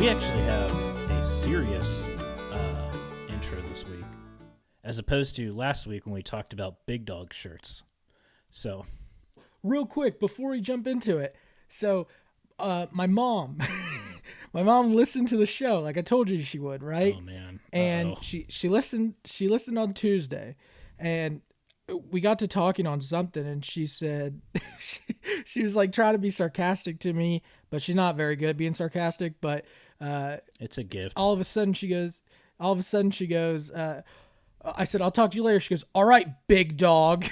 actually have a serious intro this week, as opposed to last week when we talked about big dog shirts. So, real quick before we jump into it, so my mom, my mom listened to the show like I told you she would, right? Oh man, and she listened on Tuesday, and we got to talking on something, and she said she was like trying to be sarcastic to me, but she's not very good at being sarcastic. But it's a gift. All of a sudden she goes, I said, "I'll talk to you later." She goes, "All right, big dog."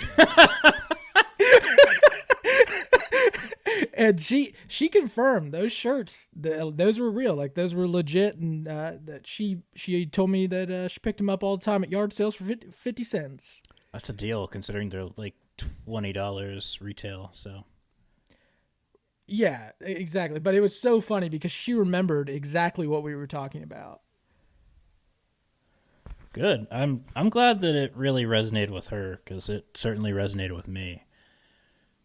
And she confirmed those shirts, those were real, like those were legit, and that she told me that she picked them up all the time at yard sales for 50 cents. That's a deal considering they're like $20 retail. So yeah, exactly. But it was so funny because she remembered exactly what we were talking about. Good. I'm glad that it really resonated with her, because it certainly resonated with me.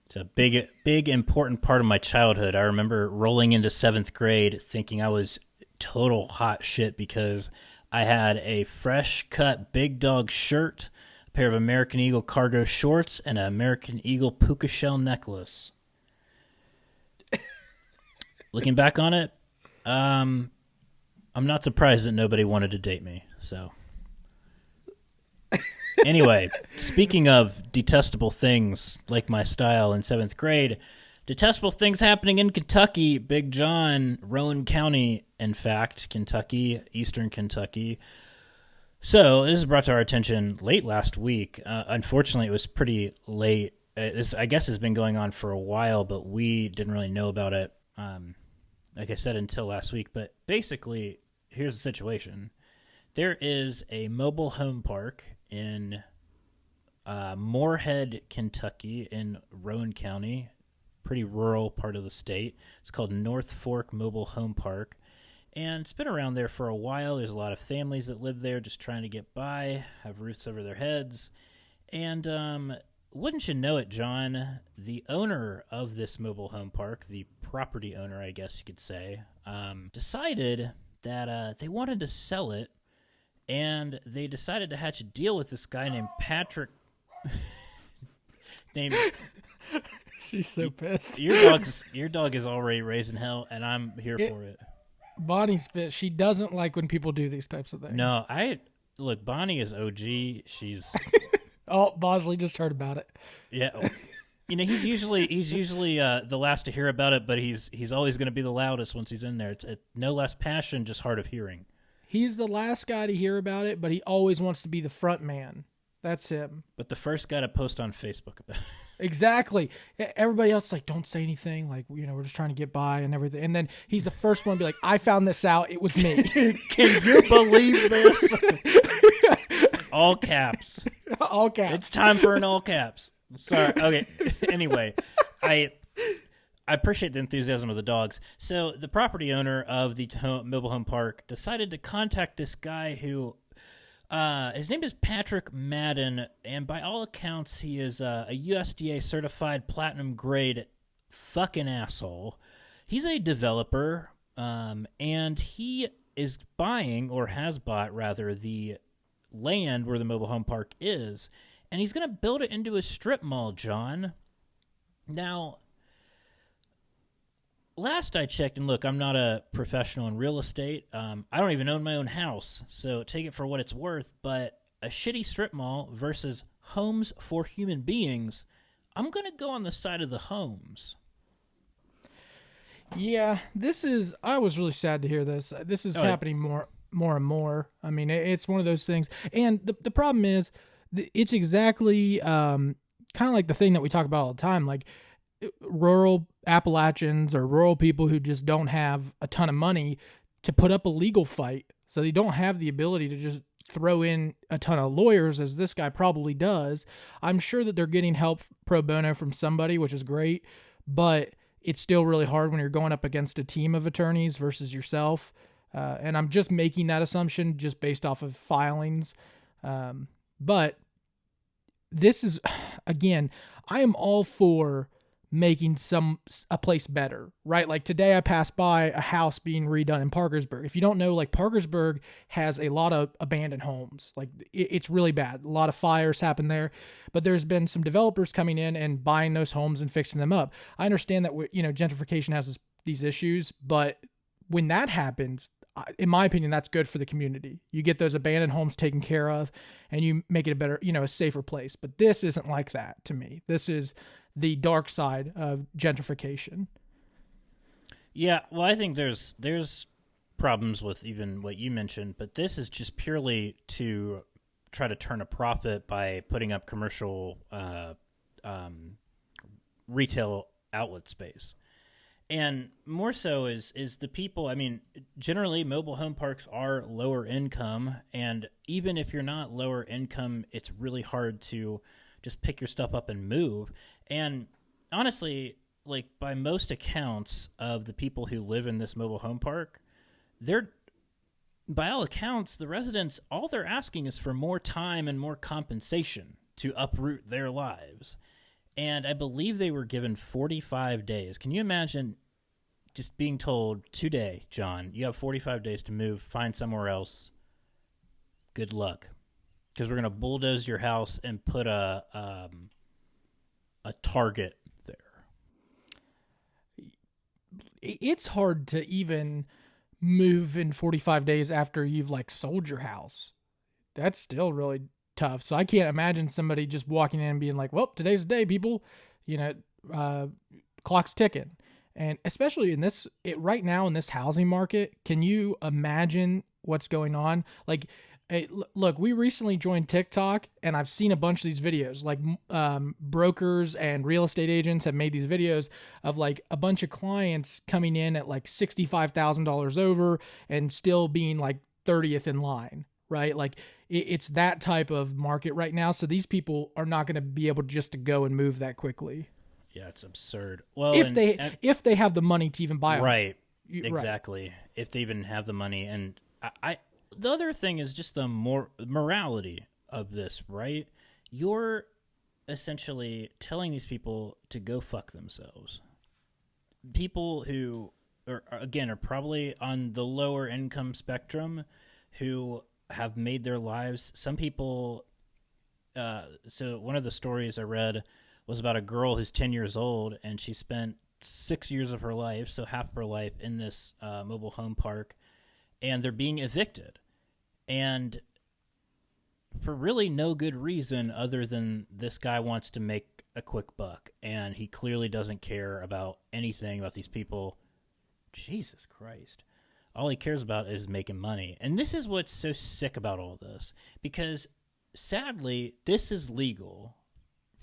It's a big, important part of my childhood. I remember rolling into 7th grade thinking I was total hot shit because I had a fresh cut big dog shirt, a pair of American Eagle cargo shorts, and an American Eagle puka shell necklace. Looking back on it, I'm not surprised that nobody wanted to date me. So anyway, speaking of detestable things like my style in 7th grade, detestable things happening in Kentucky. Big John, Rowan County, in fact, Kentucky, eastern Kentucky. So this is brought to our attention late last week. Unfortunately, it was pretty late. This, I guess, has been going on for a while, but we didn't really know about it, like I said, until last week. But basically, here's the situation. There is a mobile home park in Moorhead, Kentucky, in Rowan County, pretty rural part of the state. It's called North Fork Mobile Home Park, and it's been around there for a while. There's a lot of families that live there just trying to get by, have roofs over their heads, and wouldn't you know it, John, the owner of this mobile home park, the property owner, I guess you could say, decided that they wanted to sell it. And they decided to hatch a deal with this guy named Patrick. She's so pissed. Your dog is already raising hell, and I'm here for it. Bonnie's pissed. She doesn't like when people do these types of things. No, look. Bonnie is OG. She's. Oh, Bosley just heard about it. Yeah, you know he's usually the last to hear about it, but he's always going to be the loudest once he's in there. It's no less passion, just hard of hearing. He's the last guy to hear about it, but he always wants to be the front man. That's him. But the first guy to post on Facebook about it. Exactly. Everybody else is like, don't say anything. Like, we're just trying to get by and everything. And then he's the first one to be like, I found this out. It was me. Can you believe this? All caps. All caps. It's time for an all caps. Sorry. Okay. Anyway, I appreciate the enthusiasm of the dogs. So the property owner of the mobile home park decided to contact this guy who, his name is Patrick Madden, and by all accounts, he is a USDA certified platinum grade fucking asshole. He's a developer, and he is buying, or has bought rather, the land where the mobile home park is, and he's going to build it into a strip mall, John. Now, last I checked, and look, I'm not a professional in real estate. I don't even own my own house, so take it for what it's worth. But a shitty strip mall versus homes for human beings, I'm going to go on the side of the homes. Yeah, I was really sad to hear this. This is happening more and more. I mean, it's one of those things. And the problem is, it's exactly kind of like the thing that we talk about all the time, like rural Appalachians or rural people who just don't have a ton of money to put up a legal fight. So they don't have the ability to just throw in a ton of lawyers, as this guy probably does. I'm sure that they're getting help pro bono from somebody, which is great, but it's still really hard when you're going up against a team of attorneys versus yourself. And I'm just making that assumption just based off of filings. But this is, again, I am all for making a place better, right? Like today I passed by a house being redone in Parkersburg. If you don't know, like Parkersburg has a lot of abandoned homes. Like it's really bad. A lot of fires happen there, but there's been some developers coming in and buying those homes and fixing them up. I understand that, gentrification has these issues, but when that happens, in my opinion, that's good for the community. You get those abandoned homes taken care of and you make it a better, a safer place. But this isn't like that to me. This is the dark side of gentrification. Yeah, well, I think there's problems with even what you mentioned, but this is just purely to try to turn a profit by putting up commercial retail outlet space. And more so is the people, I mean, generally mobile home parks are lower income, and even if you're not lower income, it's really hard to just pick your stuff up and move. And honestly, like by most accounts of the people who live in this mobile home park, by all accounts, the residents, all they're asking is for more time and more compensation to uproot their lives. And I believe they were given 45 days. Can you imagine just being told today, John, you have 45 days to move, find somewhere else. Good luck. Because we're going to bulldoze your house and put a Target there. It's hard to even move in 45 days after you've like sold your house. That's still really tough. So I can't imagine somebody just walking in and being like, well, today's the day, people, clock's ticking. And especially right now in this housing market, can you imagine what's going on? Like, hey, look, we recently joined TikTok, and I've seen a bunch of these videos. Like, brokers and real estate agents have made these videos of like a bunch of clients coming in at like $65,000 over and still being like 30th in line, right? Like, it's that type of market right now. So these people are not going to be able just to go and move that quickly. Yeah, it's absurd. Well, if they have the money to even buy them. Right, exactly. Right. If they even have the money. And the other thing is just the morality of this, right? You're essentially telling these people to go fuck themselves. People who are probably on the lower income spectrum, who have made their lives. Some people. So one of the stories I read was about a girl who's 10 years old, and she spent 6 years of her life, so half of her life, in this mobile home park, and they're being evicted. And for really no good reason other than this guy wants to make a quick buck, and he clearly doesn't care about anything about these people. Jesus Christ. All he cares about is making money. And this is what's so sick about all this, because sadly, this is legal.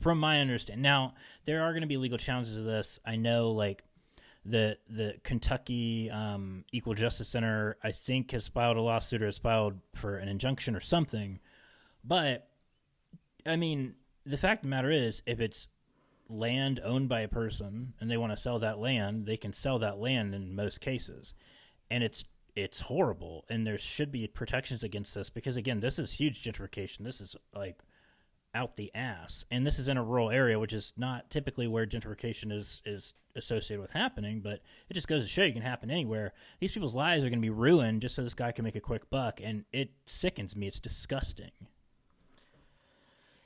From my understanding. Now, there are going to be legal challenges to this. I know, like, the Kentucky Equal Justice Center, I think, has filed a lawsuit or has filed for an injunction or something. But, I mean, the fact of the matter is, if it's land owned by a person and they want to sell that land, they can sell that land in most cases. And it's horrible. And there should be protections against this because, again, this is huge gentrification. This is, like, out the ass, and this is in a rural area, which is not typically where gentrification is associated with happening, but it just goes to show you can happen anywhere. These people's lives are going to be ruined just so this guy can make a quick buck, and it sickens me. It's disgusting.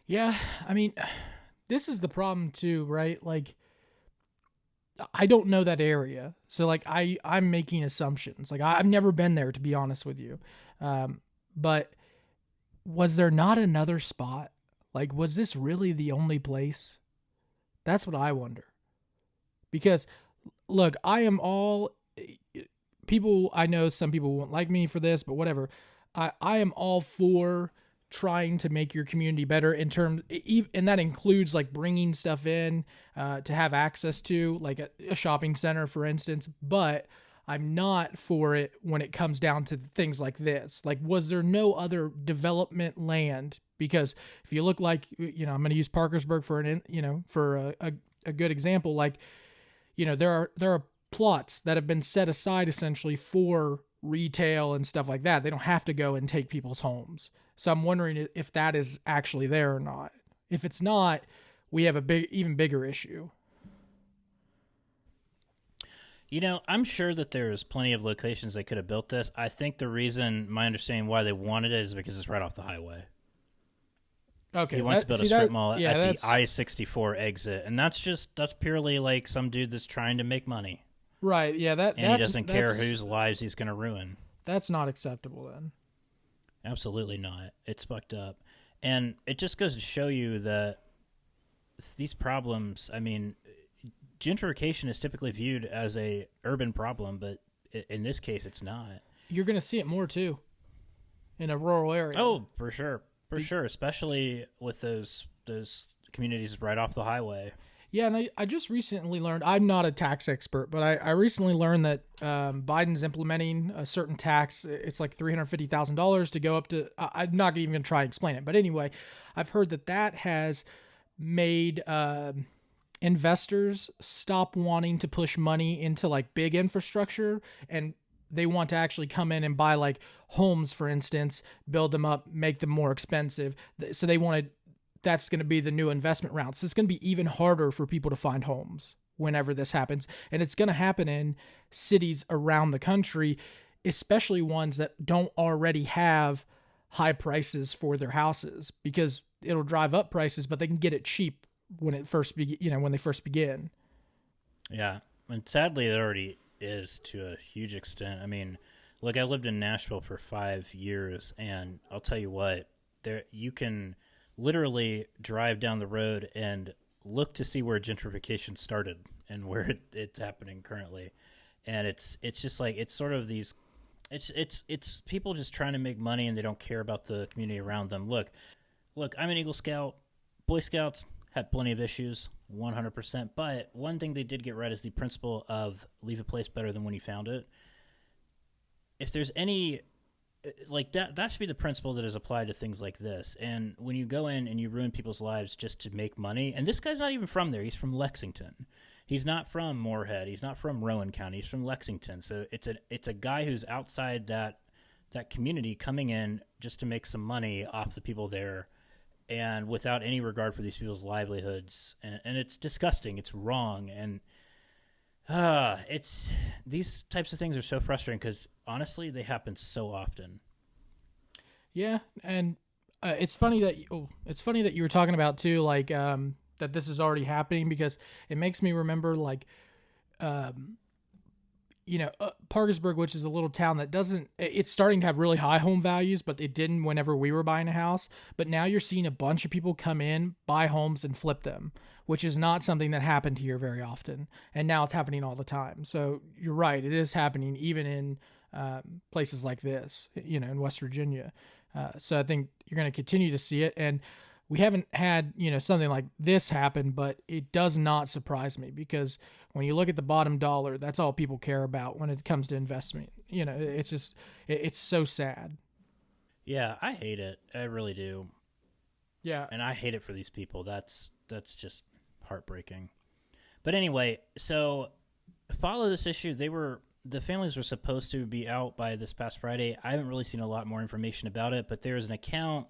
Yeah, I mean, this is the problem too, right? Like, I don't know that area, so like I'm making assumptions. Like, I've never been there, to be honest with you, but was there not another spot? Like, was this really the only place? That's what I wonder. Because, look, I am all... People, I know some people won't like me for this, but whatever. I am all for trying to make your community better in terms... And that includes, like, bringing stuff in to have access to, like a shopping center, for instance. But I'm not for it when it comes down to things like this. Like, was there no other development land? Because if you look like, I'm going to use Parkersburg for a good example. Like, there are plots that have been set aside essentially for retail and stuff like that. They don't have to go and take people's homes. So I'm wondering if that is actually there or not. If it's not, we have even bigger issue. I'm sure that there's plenty of locations they could have built this. I think the reason, my understanding why they wanted it is because it's right off the highway. Okay, He wants to build a strip mall at the that's I-64 exit, and that's purely like some dude that's trying to make money. Right, yeah, and he doesn't care whose lives he's going to ruin. That's not acceptable then. Absolutely not. It's fucked up. And it just goes to show you that these problems, I mean, gentrification is typically viewed as a urban problem, but in this case, it's not. You're going to see it more, too, in a rural area. Oh, for sure. For sure, especially with those communities right off the highway. Yeah, and I just recently learned, I'm not a tax expert, but I recently learned that Biden's implementing a certain tax. It's like $350,000 to go up to, I'm not even going to try and explain it. But anyway, I've heard that has made investors stop wanting to push money into like big infrastructure, and they want to actually come in and buy like homes, for instance, build them up, make them more expensive. So they want to, that's going to be the new investment round. So it's going to be even harder for people to find homes whenever this happens. And it's going to happen in cities around the country, especially ones that don't already have high prices for their houses, because it'll drive up prices, but they can get it cheap when it first when they first begin. Yeah. And sadly, it already is to a huge extent. I mean, look, I lived in Nashville for 5 years, and I'll tell you what, there you can literally drive down the road and look to see where gentrification started and where it's happening currently. And it's just like, it's sort of these, it's people just trying to make money, and they don't care about the community around them. Look, I'm an Eagle Scout. Boy Scouts had plenty of issues, 100%. But one thing they did get right is the principle of leave a place better than when you found it. If there's any, like that should be the principle that is applied to things like this. And when you go in and you ruin people's lives just to make money, and this guy's not even from there. He's from Lexington. He's not from Moorhead. He's not from Rowan County. He's from Lexington. So it's a guy who's outside that community coming in just to make some money off the people there, and without any regard for these people's livelihoods. And it's disgusting. It's wrong. And it's these types of things are so frustrating because honestly, they happen so often. Yeah, and it's funny that you were talking about too, like that this is already happening, because it makes me remember like Parkersburg, which is a little town that it's starting to have really high home values, but it didn't whenever we were buying a house. But now you're seeing a bunch of people come in, buy homes, and flip them, which is not something that happened here very often. And now it's happening all the time. So you're right. It is happening even in places like this, in West Virginia. So I think you're going to continue to see it. And we haven't had, something like this happen, but it does not surprise me, because when you look at the bottom dollar, that's all people care about when it comes to investment. It's just, it's so sad. Yeah, I hate it. I really do. Yeah. And I hate it for these people. That's just heartbreaking. But anyway, so follow this issue. The families were supposed to be out by this past Friday. I haven't really seen a lot more information about it, but there's an account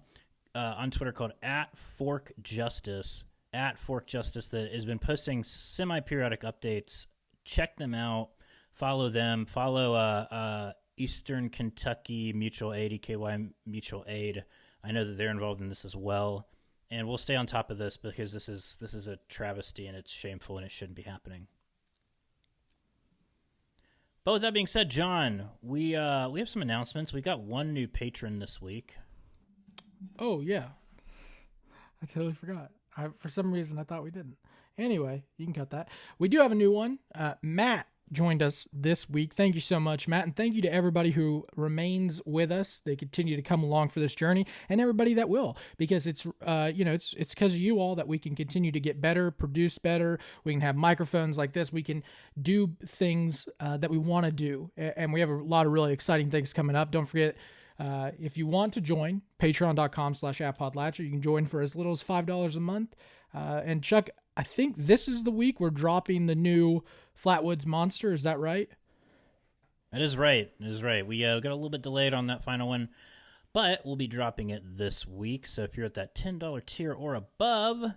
on Twitter called @ForkJustice, that has been posting semi-periodic updates. Check them out. Follow them. Follow Eastern Kentucky Mutual Aid, EKY Mutual Aid. I know that they're involved in this as well. And we'll stay on top of this, because this is a travesty, and it's shameful, and it shouldn't be happening. But with that being said, John, we have some announcements. We got one new patron this week. Oh, yeah. I totally forgot. For some reason, I thought we didn't. Anyway, you can cut that. We do have a new one. Matt joined us this week. Thank you so much, Matt. And thank you to everybody who remains with us. They continue to come along for this journey, and everybody that will, because it's because of you all that we can continue to get better, produce better. We can have microphones like this. We can do things that we want to do. And we have a lot of really exciting things coming up. Don't forget, if you want to join, patreon.com/appodlatcher. You can join for as little as $5 a month. And Chuck, I think this is the week we're dropping the new Flatwoods Monster. Is that right? It is right. We got a little bit delayed on that final one, but we'll be dropping it this week. So if you're at that $10 tier or above,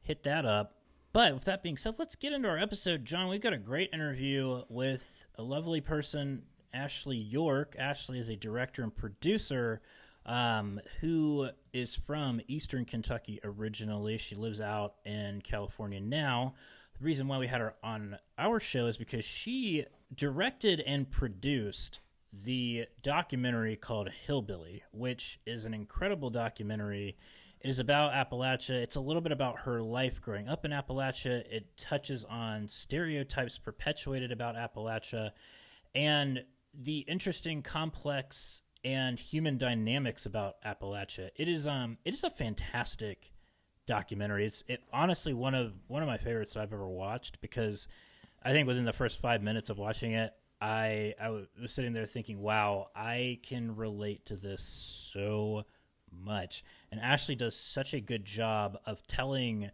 hit that up. But with that being said, let's get into our episode. John, we've got a great interview with a lovely person, Ashley York. Ashley is a director and producer who is from Eastern Kentucky originally. She lives out in California now. The reason why we had her on our show is because she directed and produced the documentary called Hillbilly, which is an incredible documentary. It is about Appalachia. It's a little bit about her life growing up in Appalachia. It touches on stereotypes perpetuated about Appalachia and the interesting, complex, and human dynamics about Appalachia. It is a fantastic documentary. It's honestly one of my favorites I've ever watched, because I think within the first 5 minutes of watching it, I was sitting there thinking, wow, I can relate to this so much. And Ashley does such a good job of telling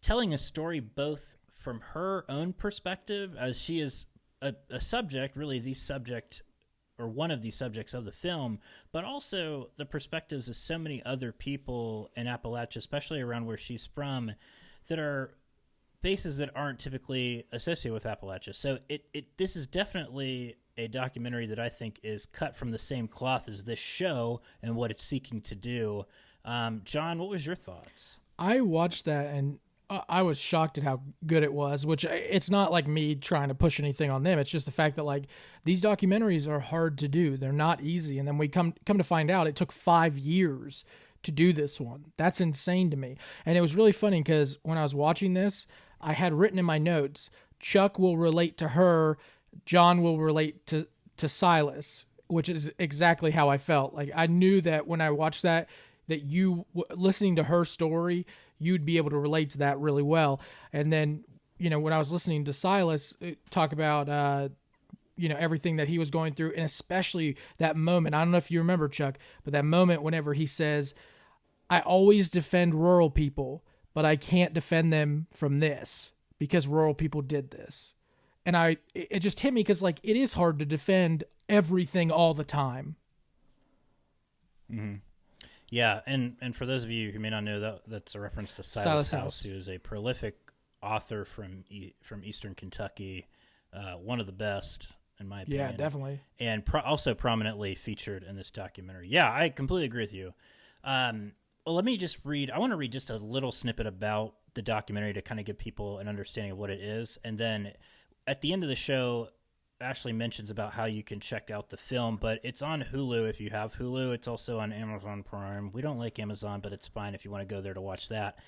a story both from her own perspective, as she is a subject, really the subject or one of the subjects of the film, but also the perspectives of so many other people in Appalachia, especially around where she's from, that are bases that aren't typically associated with Appalachia. So this is definitely a documentary that I think is cut from the same cloth as this show and what it's seeking to do. John, what was your thoughts? I watched that and I was shocked at how good it was, which it's not like me trying to push anything on them. It's just the fact that like these documentaries are hard to do. They're not easy. And then we come to find out it took 5 years to do this one. That's insane to me. And it was really funny because when I was watching this, I had written in my notes, Chuck will relate to her, John will relate to Silas, which is exactly how I felt. Like I knew that when I watched that you listening to her story, you'd be able to relate to that really well. And then, when I was listening to Silas talk about, everything that he was going through, and especially that moment, I don't know if you remember, Chuck, but that moment whenever he says, I always defend rural people, but I can't defend them from this because rural people did this. And it just hit me because like it is hard to defend everything all the time. Mm-hmm. Yeah, and for those of you who may not know, that's a reference to Silas House, who is a prolific author from Eastern Kentucky, one of the best in my opinion. Yeah, definitely. And also prominently featured in this documentary. Yeah, I completely agree with you. Well, let me just read. I want to read just a little snippet about the documentary to kind of give people an understanding of what it is, and then at the end of the show, Ashley mentions about how you can check out the film, but it's on Hulu if you have Hulu. It's also on Amazon Prime. We don't like Amazon, but it's fine if you want to go there to watch that.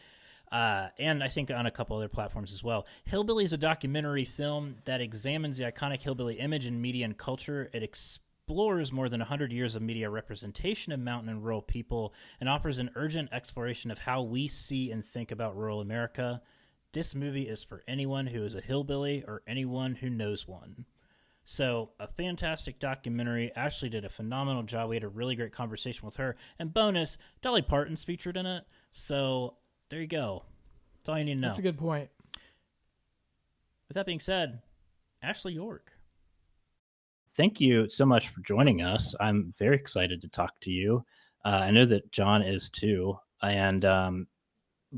And I think on a couple other platforms as well. Hillbilly is a documentary film that examines the iconic hillbilly image in media and culture. It explores more than 100 years of media representation of mountain and rural people and offers an urgent exploration of how we see and think about rural America. This movie is for anyone who is a hillbilly or anyone who knows one. So, a fantastic documentary. Ashley did a phenomenal job. We had a really great conversation with her. And bonus, Dolly Parton's featured in it. So, there you go. That's all you need to know. That's a good point. With that being said, Ashley York. Thank you so much for joining us. I'm very excited to talk to you. I know that John is too. And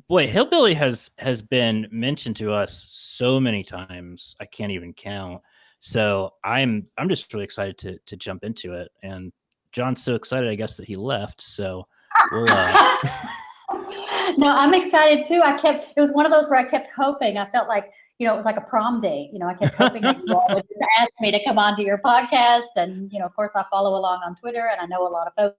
boy, Hillbilly has been mentioned to us so many times. I can't even count. So I'm just really excited to jump into it. And John's so excited, I guess, that he left. So we'll No, I'm excited too. It was one of those where I kept hoping. I felt like, it was like a prom date. I kept hoping that you all would just ask me to come onto your podcast. And, of course, I follow along on Twitter, and I know a lot of folks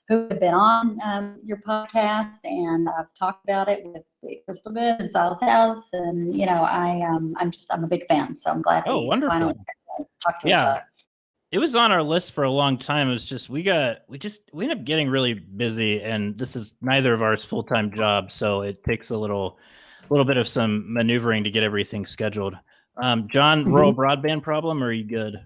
who have been on your podcast, and I've talked about it with Crystal Good and Silas House. And, I'm a big fan. So I'm glad Oh, wonderful. Finally talked to each other. It was on our list for a long time. It was just we ended up getting really busy, and this is neither of ours full-time jobs, so it takes a little bit of some maneuvering to get everything scheduled. John, rural broadband problem, or are you good?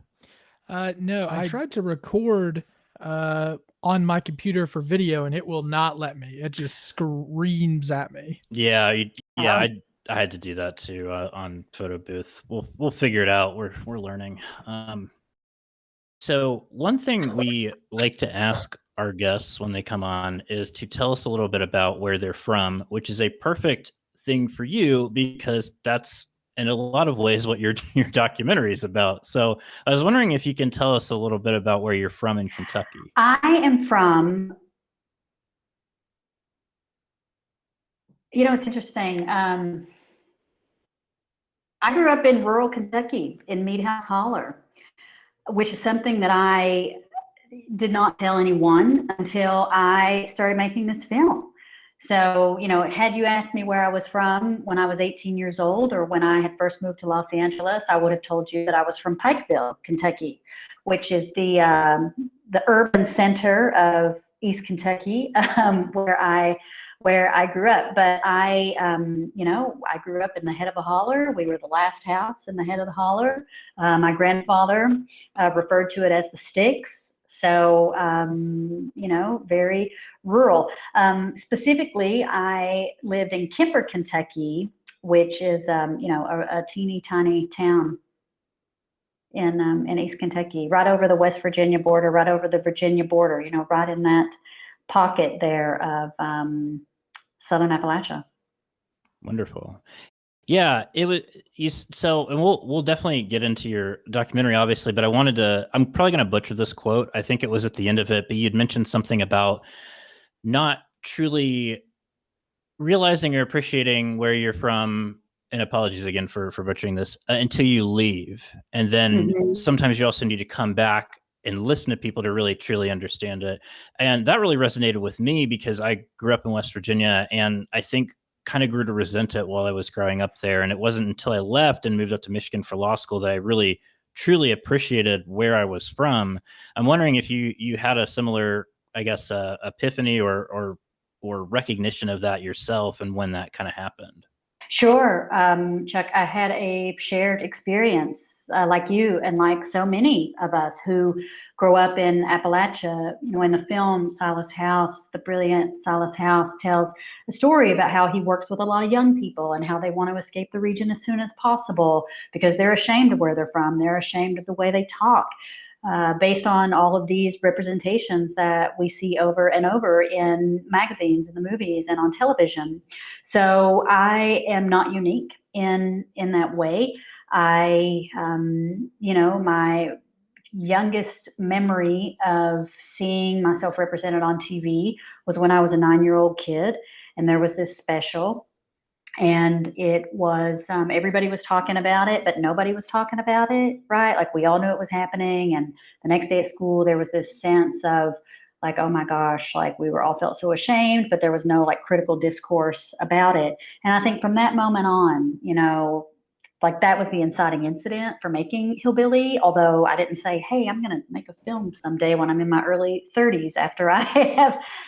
No, I tried to record on my computer for video, and it will not let me. It just screams at me. Yeah, I had to do that too on Photo Booth. We'll figure it out. We're learning. So one thing we like to ask our guests when they come on is to tell us a little bit about where they're from, which is a perfect thing for you because that's in a lot of ways what your documentary is about. So I was wondering if you can tell us a little bit about where you're from in Kentucky. I am from, it's interesting. I grew up in rural Kentucky in Mead House Holler, which is something that I did not tell anyone until I started making this film. So, had you asked me where I was from when I was 18 years old or when I had first moved to Los Angeles, I would have told you that I was from Pikeville, Kentucky, which is the urban center of East Kentucky, where I grew up. But I grew up in the head of a holler. We were the last house in the head of the holler. My grandfather referred to it as the sticks. So, very rural. Specifically, I lived in Kemper, Kentucky, which is, a teeny tiny town in East Kentucky, right over the West Virginia border, right over the Virginia border, right in that pocket there of Southern Appalachia. Wonderful. Yeah, it was so, and we'll definitely get into your documentary, obviously, but I'm probably going to butcher this quote. I think it was at the end of it, but you'd mentioned something about not truly realizing or appreciating where you're from, and apologies again for butchering this, until you leave. And then sometimes you also need to come back and listen to people to really truly understand it. And that really resonated with me because I grew up in West Virginia, and I think kind of grew to resent it while I was growing up there. And it wasn't until I left and moved up to Michigan for law school that I really truly appreciated where I was from. I'm wondering if you had a similar, I guess, epiphany or recognition of that yourself, and when that kind of happened. Sure, Chuck, I had a shared experience like you and like so many of us who grow up in Appalachia. In the film, Silas House, the brilliant Silas House, tells a story about how he works with a lot of young people and how they want to escape the region as soon as possible because they're ashamed of where they're from. They're ashamed of the way they talk. Based on all of these representations that we see over and over in magazines, in the movies, and on television. So I am not unique in that way. My youngest memory of seeing myself represented on TV was when I was a 9-year-old kid, and there was this special. And it was, everybody was talking about it, but nobody was talking about it, right? Like we all knew it was happening. And the next day at school, there was this sense of like, oh my gosh, like we were all felt so ashamed, but there was no like critical discourse about it. And I think from that moment on, like that was the inciting incident for making Hillbilly. Although I didn't say, hey, I'm going to make a film someday when I'm in my early 30s after I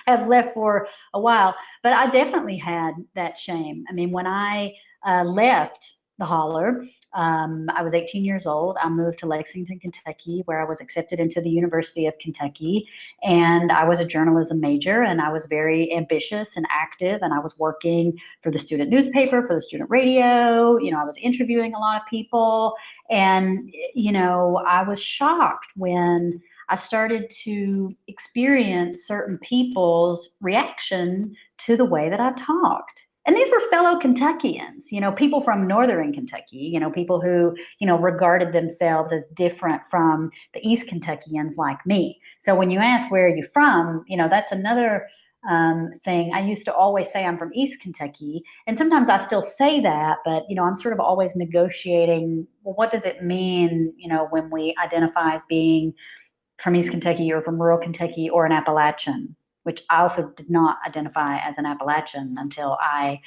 have left for a while. But I definitely had that shame. I mean, when I left the holler, I was 18 years old. I moved to Lexington, Kentucky, where I was accepted into the University of Kentucky. And I was a journalism major, and I was very ambitious and active. And I was working for the student newspaper, for the student radio. I was interviewing a lot of people. And, I was shocked when I started to experience certain people's reaction to the way that I talked. And these were fellow Kentuckians, people from northern Kentucky, people who, regarded themselves as different from the East Kentuckians like me. So when you ask, where are you from, that's another thing. I used to always say I'm from East Kentucky. And sometimes I still say that, but, I'm sort of always negotiating, well, what does it mean, when we identify as being from East Kentucky or from rural Kentucky or an Appalachian? Which I also did not identify as an Appalachian until I,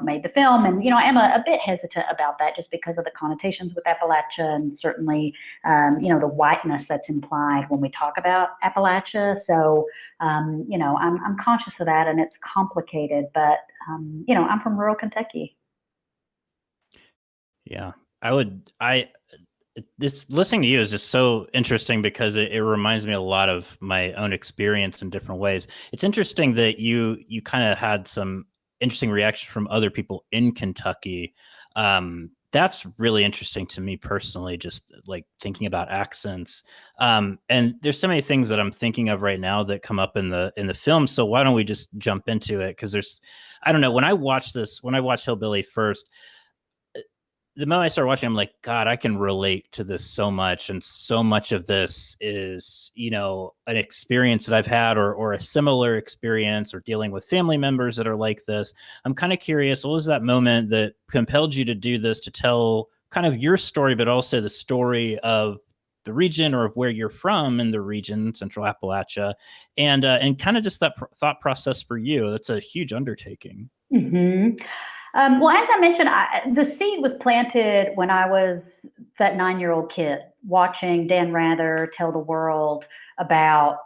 made the film. And, I am a bit hesitant about that just because of the connotations with Appalachia and certainly, the whiteness that's implied when we talk about Appalachia. So, I'm conscious of that, and it's complicated, but, I'm from rural Kentucky. Yeah, this listening to you is just so interesting because it reminds me a lot of my own experience in different ways. It's interesting that you kind of had some interesting reactions from other people in Kentucky That's really interesting to me personally, just like thinking about accents. And there's so many things that I'm thinking of right now that come up in the film. So why don't we just jump into it? Because I don't know, when I watched Hillbilly first, the moment I started watching, I'm like, God, I can relate to this so much. And so much of this is, an experience that I've had or a similar experience or dealing with family members that are like this. I'm kind of curious, what was that moment that compelled you to do this, to tell kind of your story, but also the story of the region or of where you're from in the region, Central Appalachia, and kind of just that thought process for you? That's a huge undertaking. Mm-hmm. Well, as I mentioned, the seed was planted when I was that 9-year-old kid watching Dan Rather tell the world about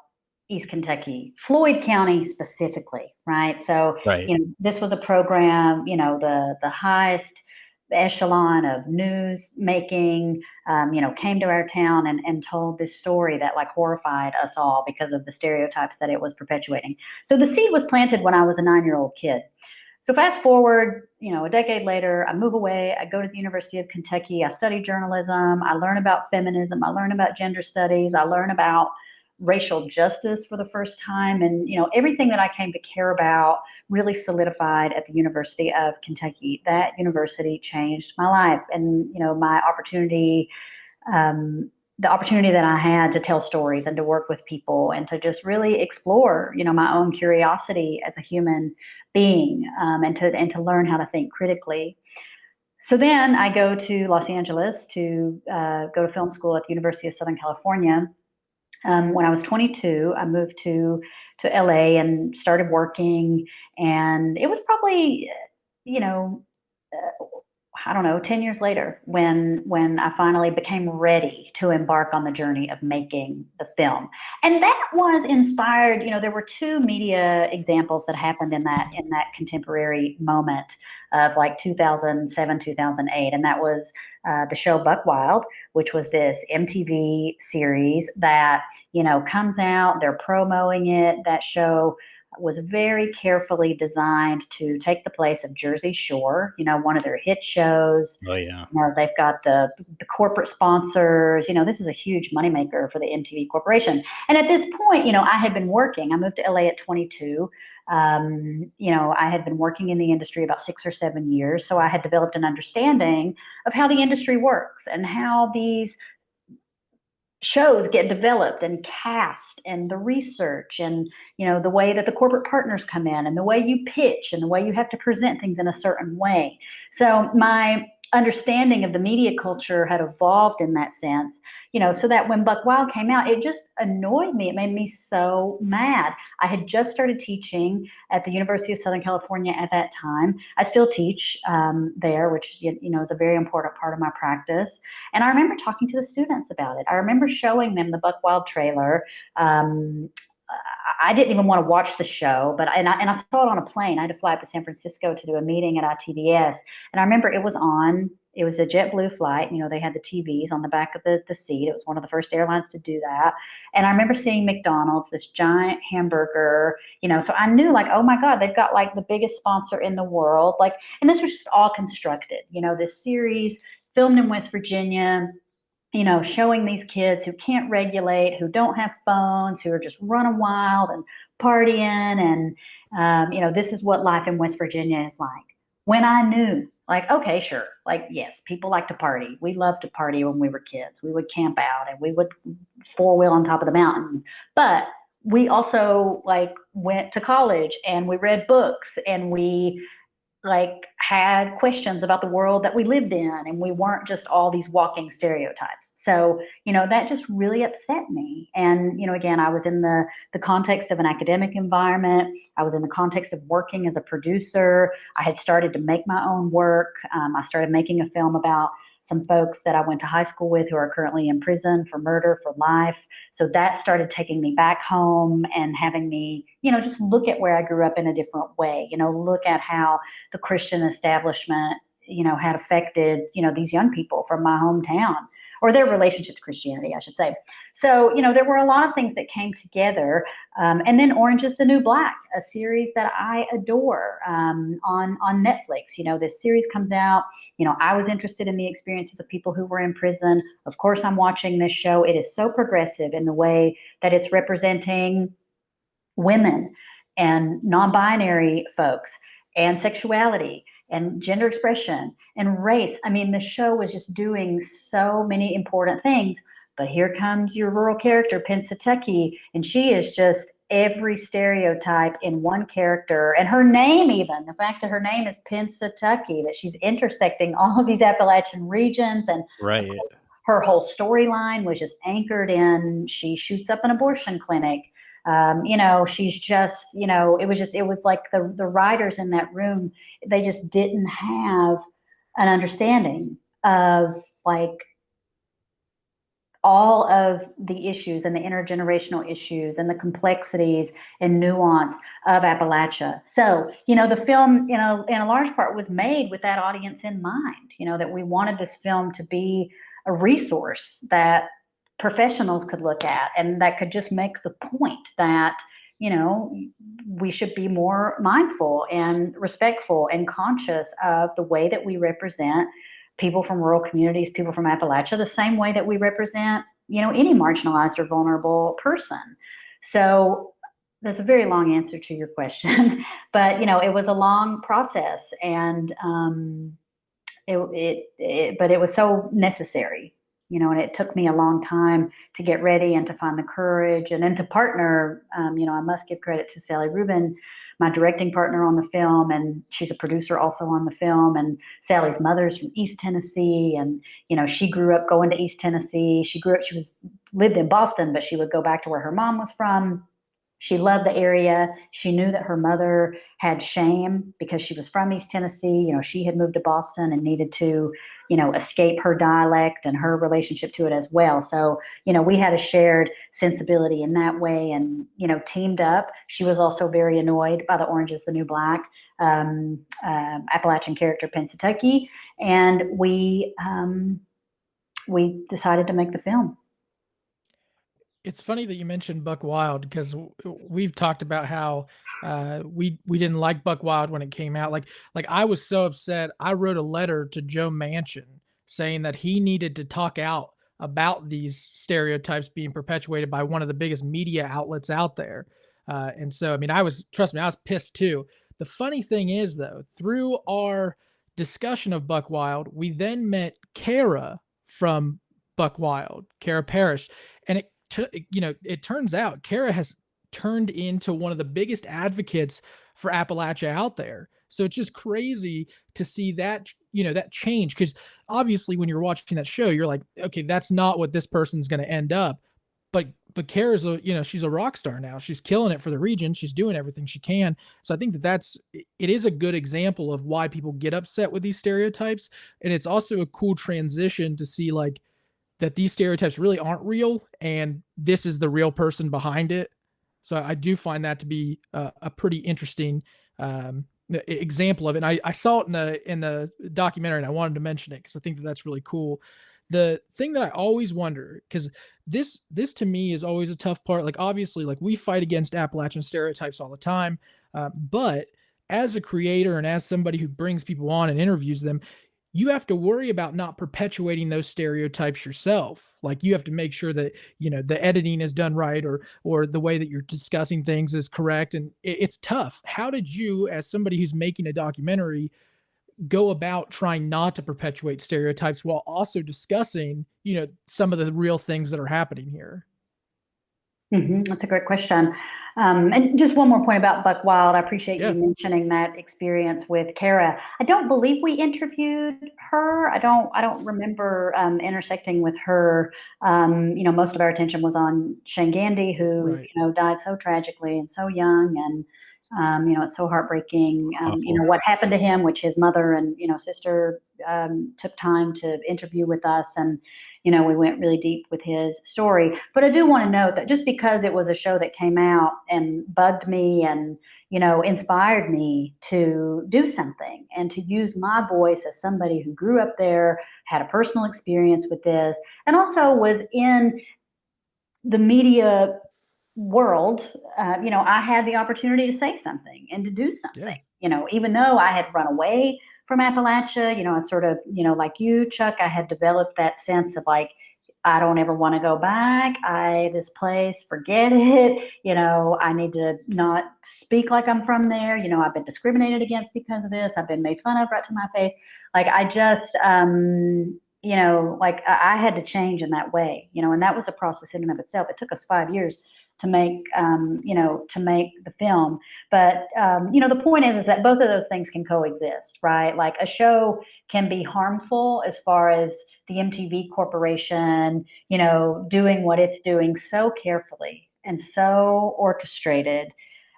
East Kentucky, Floyd County specifically, right? So, Right. this was a program, the highest echelon of news making, came to our town and told this story that like horrified us all because of the stereotypes that it was perpetuating. So the seed was planted when I was a 9-year-old kid. So fast forward, a decade later, I move away. I go to the University of Kentucky. I study journalism. I learn about feminism. I learn about gender studies. I learn about racial justice for the first time. And, everything that I came to care about really solidified at the University of Kentucky. That university changed my life and, my opportunity, the opportunity that I had to tell stories and to work with people and to just really explore, my own curiosity as a human being, and to learn how to think critically. So then I go to Los Angeles to go to film school at the University of Southern California. When I was 22, I moved to LA and started working, and it was probably, you know, uh, I don't know, 10 years later when I finally became ready to embark on the journey of making the film. And that was inspired, there were two media examples that happened in that contemporary moment of like 2007, 2008. And that was the show Buck Wild, which was this MTV series that, comes out, they're promoting it. That show was very carefully designed to take the place of Jersey Shore, one of their hit shows. Oh yeah. They've got the corporate sponsors. This is a huge moneymaker for the MTV Corporation. And at this point, I had been working. I moved to LA at 22. I had been working in the industry about 6 or 7 years. So I had developed an understanding of how the industry works and how these shows get developed and cast and the research and the way that the corporate partners come in and the way you pitch and the way you have to present things in a certain way. So my understanding of the media culture had evolved in that sense, so that when Buck Wild came out, it just annoyed me. It made me so mad. I had just started teaching at the University of Southern California at that time. I still teach there, which is a very important part of my practice. And I remember talking to the students about it. I remember showing them the Buck Wild trailer. I didn't even want to watch the show, but I saw it on a plane. I had to fly up to San Francisco to do a meeting at ITBS, and I remember it was on. It was a JetBlue flight. They had the TVs on the back of the seat. It was one of the first airlines to do that. And I remember seeing McDonald's, this giant hamburger. So I knew like, oh my God, they've got like the biggest sponsor in the world. Like, and this was just all constructed. This series filmed in West Virginia, showing these kids who can't regulate, who don't have phones, who are just running wild and partying. And, this is what life in West Virginia is like. When I knew, like, okay, sure. Like, yes, people like to party. We loved to party when we were kids. We would camp out and we would four-wheel on top of the mountains. But we also like went to college and we read books and we like had questions about the world that we lived in, and we weren't just all these walking stereotypes. So that just really upset me. And again, I was in the context of an academic environment. I was in the context of working as a producer. I had started to make my own work. I started making a film about some folks that I went to high school with who are currently in prison for murder for life. So that started taking me back home and having me, just look at where I grew up in a different way, look at how the Christian establishment, had affected, these young people from my hometown. or their relationship to Christianity, I should say. So, there were a lot of things that came together. And then Orange is the New Black, a series that I adore, on Netflix. This series comes out. I was interested in the experiences of people who were in prison. Of course, I'm watching this show. It is so progressive in the way that it's representing women and non-binary folks and sexuality and gender expression and race. I mean, the show was just doing so many important things. But here comes your rural character, Pennsatucky, and she is just every stereotype in one character. And her name, even the fact that her name is Pennsatucky, that she's intersecting all of these Appalachian regions, and Right. her whole storyline was just anchored in, she shoots up an abortion clinic. She's just, it was like the writers in that room, they just didn't have an understanding of like all of the issues and the intergenerational issues and the complexities and nuance of Appalachia. So, the film, in a large part was made with that audience in mind, that we wanted this film to be a resource that professionals could look at and that could just make the point that, we should be more mindful and respectful and conscious of the way that we represent people from rural communities, people from Appalachia, the same way that we represent, any marginalized or vulnerable person. So that's a very long answer to your question, but it was a long process, and but it was so necessary, and it took me a long time to get ready and to find the courage and then to partner. I must give credit to Sally Rubin, my directing partner on the film, and she's a producer also on the film. And Sally's mother's from East Tennessee, and she grew up going to East Tennessee. She lived in Boston, but she would go back to where her mom was from. She loved the area. She knew that her mother had shame because she was from East Tennessee. She had moved to Boston and needed to, escape her dialect and her relationship to it as well. So, we had a shared sensibility in that way, and, teamed up. She was also very annoyed by the Orange is the New Black Appalachian character, Pennsatucky. And we decided to make the film. It's funny that you mentioned Buck Wild, because we've talked about how we didn't like Buck Wild when it came out. Like I was so upset. I wrote a letter to Joe Manchin saying that he needed to talk out about these stereotypes being perpetuated by one of the biggest media outlets out there. And so, I mean, trust me, I was pissed too. The funny thing is, though, through our discussion of Buck Wild, we then met Kara from Buck Wild, Kara Parrish, and it turns out Kara has turned into one of the biggest advocates for Appalachia out there. So it's just crazy to see that, that change. Because obviously when you're watching that show, you're like, okay, that's not what this person's going to end up. But Kara's she's a rock star now. She's killing it for the region. She's doing everything she can. So I think it is a good example of why people get upset with these stereotypes. And it's also a cool transition to see like that these stereotypes really aren't real, and this is the real person behind it. So I do find that to be a pretty interesting example of it. And I saw it in the documentary, and I wanted to mention it because I think that's really cool. The thing that I always wonder, because this to me is always a tough part. Like obviously, like we fight against Appalachian stereotypes all the time, but as a creator and as somebody who brings people on and interviews them, you have to worry about not perpetuating those stereotypes yourself. Like you have to make sure that, the editing is done right, or the way that you're discussing things is correct. And it's tough. How did you, as somebody who's making a documentary, go about trying not to perpetuate stereotypes while also discussing, some of the real things that are happening here? That's a great question. And just one more point about Buck Wild. I appreciate Yeah. you mentioning that experience with Kara. I don't believe we interviewed her. I don't remember intersecting with her. Most of our attention was on Shane Gandy, who Right. died so tragically and so young, and it's so heartbreaking. Awful. What happened to him, which his mother and sister took time to interview with us, and we went really deep with his story. But I do want to note that just because it was a show that came out and bugged me and inspired me to do something and to use my voice as somebody who grew up there, had a personal experience with this, and also was in the media world. I had the opportunity to say something and to do something. Even though I had run away from Appalachia, I sort of, like you, Chuck, I had developed that sense of like, I don't ever want to go back. This place, forget it. I need to not speak like I'm from there. I've been discriminated against because of this. I've been made fun of right to my face. Like I just, like I had to change in that way, and that was a process in and of itself. It took us 5 years to make, to make the film. But, the point is that both of those things can coexist, right? Like a show can be harmful as far as the MTV corporation, doing what it's doing so carefully and so orchestrated,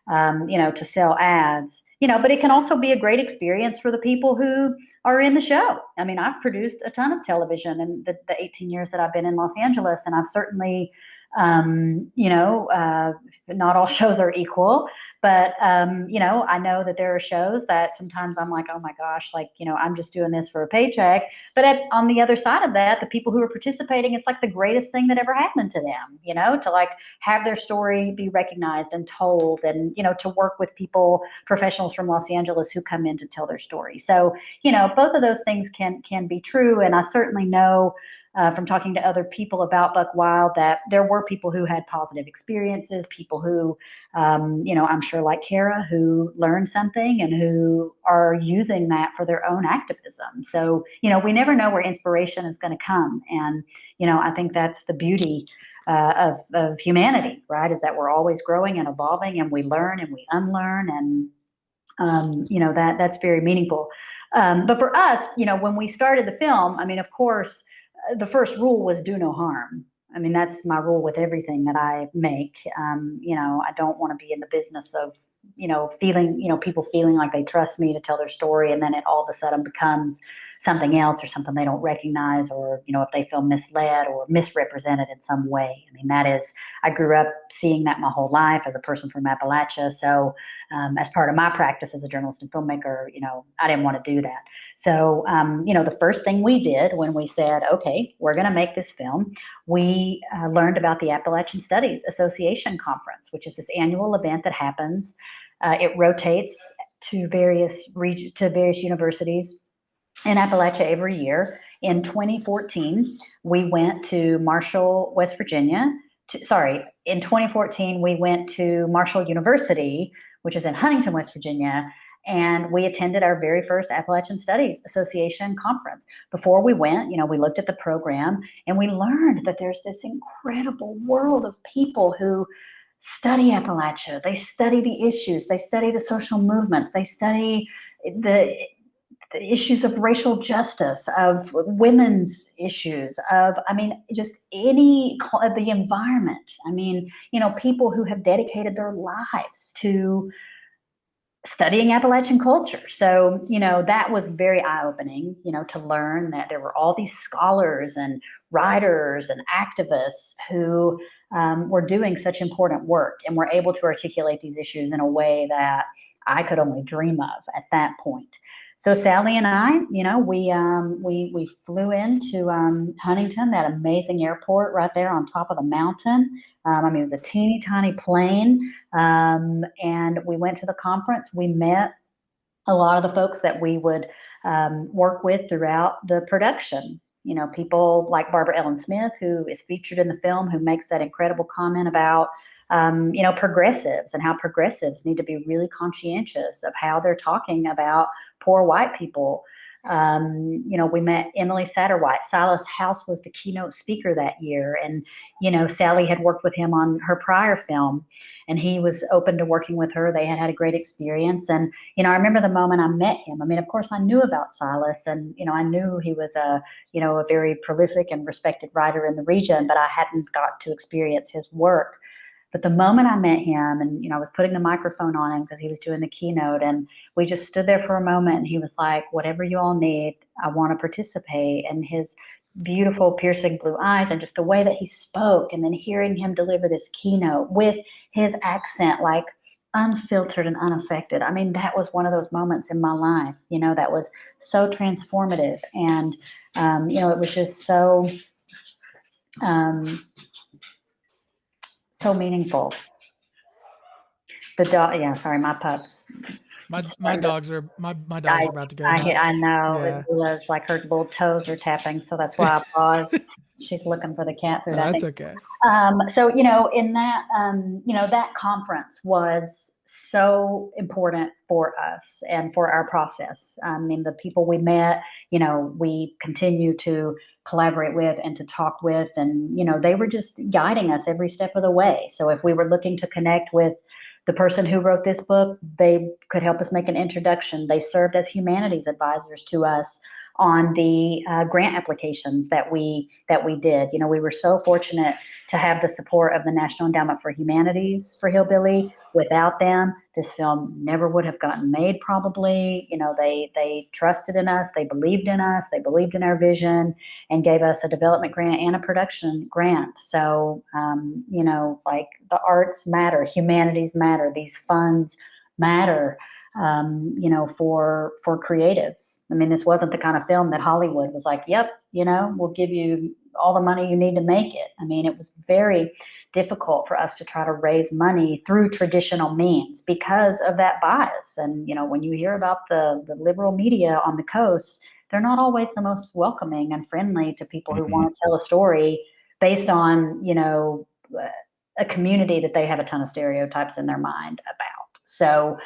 to sell ads, but it can also be a great experience for the people who are in the show. I mean, I've produced a ton of television in the 18 years that I've been in Los Angeles, and I've certainly, not all shows are equal, but, I know that there are shows that sometimes I'm like, oh my gosh, like, I'm just doing this for a paycheck. But on the other side of that, the people who are participating, it's like the greatest thing that ever happened to them, to like have their story be recognized and told, and, to work with people, professionals from Los Angeles who come in to tell their story. So, both of those things can be true. And I certainly know, from talking to other people about Buck Wild, that there were people who had positive experiences, people who, I'm sure like Kara, who learned something and who are using that for their own activism. So, we never know where inspiration is going to come. And, I think that's the beauty of humanity, right? Is that we're always growing and evolving, and we learn and we unlearn. And, that's very meaningful. But for us, when we started the film, I mean, of course, the first rule was do no harm. I mean, that's my rule with everything that I make. I don't want to be in the business of, people feeling like they trust me to tell their story, and then it all of a sudden becomes something else or something they don't recognize, or, if they feel misled or misrepresented in some way. I mean, I grew up seeing that my whole life as a person from Appalachia. So as part of my practice as a journalist and filmmaker, I didn't want to do that. So, the first thing we did when we said, okay, we're going to make this film, we learned about the Appalachian Studies Association Conference, which is this annual event that happens. It rotates to various universities in Appalachia every year. In 2014, we went to Marshall, West Virginia. In 2014, we went to Marshall University, which is in Huntington, West Virginia, and we attended our very first Appalachian Studies Association conference. Before we went, we looked at the program, and we learned that there's this incredible world of people who study Appalachia. They study the issues, they study the social movements, they study the issues of racial justice, of women's issues, of, just the environment. People who have dedicated their lives to studying Appalachian culture. So, that was very eye-opening, to learn that there were all these scholars and writers and activists who were doing such important work and were able to articulate these issues in a way that I could only dream of at that point. So Sally and I, we flew into Huntington, that amazing airport right there on top of the mountain. It was a teeny tiny plane, and we went to the conference. We met a lot of the folks that we would work with throughout the production. People like Barbara Ellen Smith, who is featured in the film, who makes that incredible comment about progressives, and how progressives need to be really conscientious of how they're talking about poor white people. We met Emily Satterwhite. Silas House was the keynote speaker that year. And, Sally had worked with him on her prior film, and he was open to working with her. They had a great experience. And, I remember the moment I met him. Of course I knew about Silas, and, I knew he was a very prolific and respected writer in the region, but I hadn't got to experience his work. But the moment I met him, and, I was putting the microphone on him because he was doing the keynote, and we just stood there for a moment, and he was like, whatever you all need, I want to participate. And his beautiful, piercing blue eyes, and just the way that he spoke, and then hearing him deliver this keynote with his accent, like unfiltered and unaffected. I mean, that was one of those moments in my life, that was so transformative. And, it was just so meaningful. The dog, yeah, sorry, my pups. My dogs are about to go nuts. I know. Yeah. It was like her little toes are tapping, so that's why I paused. She's looking for the cat food. That's okay. So, in that, that conference was so important for us and for our process. I mean, the people we met, we continue to collaborate with and to talk with, and, they were just guiding us every step of the way. So if we were looking to connect with the person who wrote this book, they could help us make an introduction. They served as humanities advisors to us on the grant applications that we did. We were so fortunate to have the support of the National Endowment for Humanities for Hillbilly. Without them, this film never would have gotten made, probably. They trusted in us, they believed in us, they believed in our vision, and gave us a development grant and a production grant. So, like, the arts matter, humanities matter, these funds matter. For creatives. I mean, this wasn't the kind of film that Hollywood was like, yep, we'll give you all the money you need to make it. I mean, it was very difficult for us to try to raise money through traditional means because of that bias. And, when you hear about the liberal media on the coast, they're not always the most welcoming and friendly to people who want to tell a story based on, a community that they have a ton of stereotypes in their mind about. So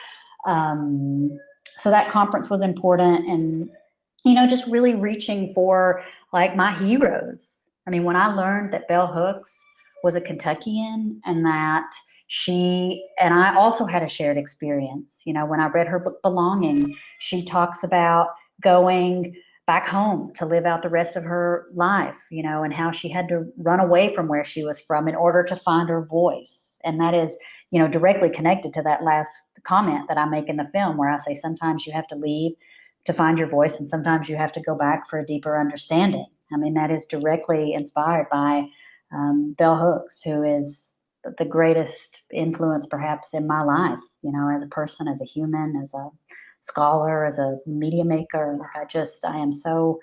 that conference was important, and, just really reaching for, like, my heroes. I mean, when I learned that Bell Hooks was a Kentuckian and that she and I also had a shared experience, when I read her book, Belonging, she talks about going back home to live out the rest of her life, and how she had to run away from where she was from in order to find her voice. And that is, directly connected to that last comment that I make in the film, where I say sometimes you have to leave to find your voice, and sometimes you have to go back for a deeper understanding. I mean, that is directly inspired by Bell Hooks, who is the greatest influence perhaps in my life, as a person, as a human, as a scholar, as a media maker. I am so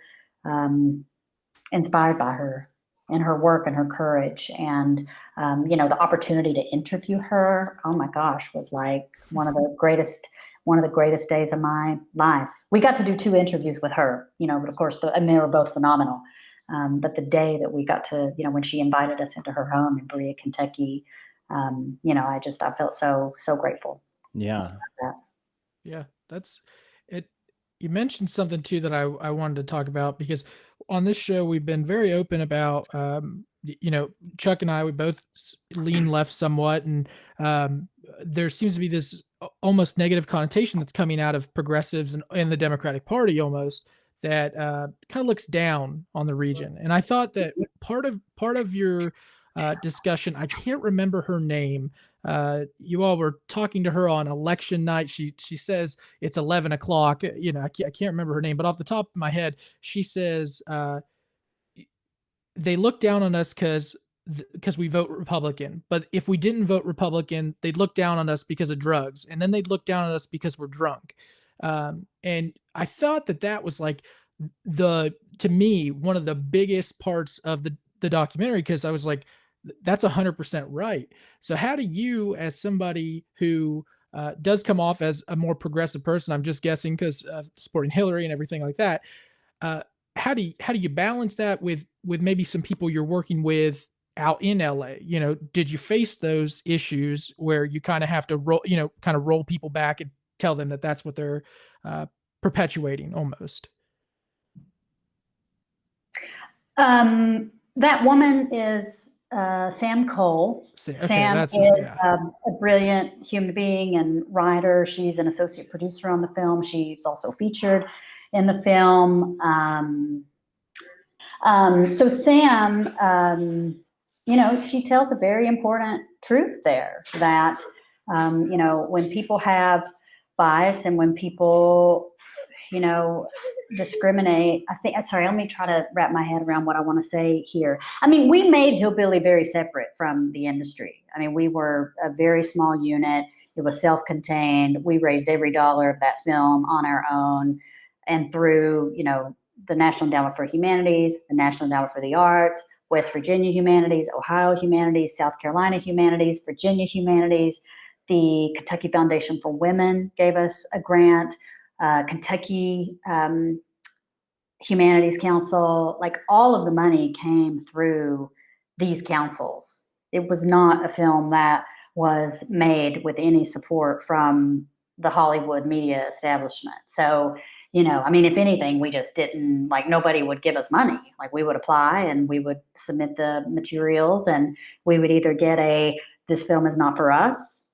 inspired by her and her work and her courage. And, the opportunity to interview her, oh my gosh, was like one of the greatest days of my life. We got to do 2 interviews with her, but of course, and they were both phenomenal. But the day that we got to, when she invited us into her home in Berea, Kentucky, I felt so grateful. Yeah. Yeah, that's it. You mentioned something too that I wanted to talk about, because on this show we've been very open about, Chuck and I, we both lean left somewhat, and there seems to be this almost negative connotation that's coming out of progressives and the Democratic Party, almost, that kind of looks down on the region. And I thought that part of your discussion, I can't remember her name. You all were talking to her on election night. She says it's 11 o'clock. I can't remember her name, but off the top of my head, she says they look down on us because we vote Republican. But if we didn't vote Republican, they'd look down on us because of drugs, and then they'd look down on us because we're drunk. And I thought that was like to me, one of the biggest parts of the documentary, because I was like, that's 100% right. So how do you, as somebody who does come off as a more progressive person, I'm just guessing because of supporting Hillary and everything like that, how do you balance that with maybe some people you're working with out in LA? Did you face those issues where you kind of have to roll people back and tell them that that's what they're perpetuating almost? That woman is Sam Cole. Okay, Sam is a brilliant human being and writer. She's an associate producer on the film. She's also featured in the film. So Sam, she tells a very important truth there, that, when people have bias and when people, discriminate, let me try to wrap my head around what I want to say here. I mean, we made Hillbilly very separate from the industry. I mean, we were a very small unit. It was self-contained. We raised every dollar of that film on our own, and through, the National Endowment for Humanities, the National Endowment for the Arts, West Virginia Humanities, Ohio Humanities, South Carolina Humanities, Virginia Humanities. The Kentucky Foundation for Women gave us a grant. Kentucky Humanities Council, like all of the money came through these councils. It was not a film that was made with any support from the Hollywood media establishment. So, if anything, we just didn't, like, nobody would give us money. Like, we would apply and we would submit the materials, and we would either get this film is not for us,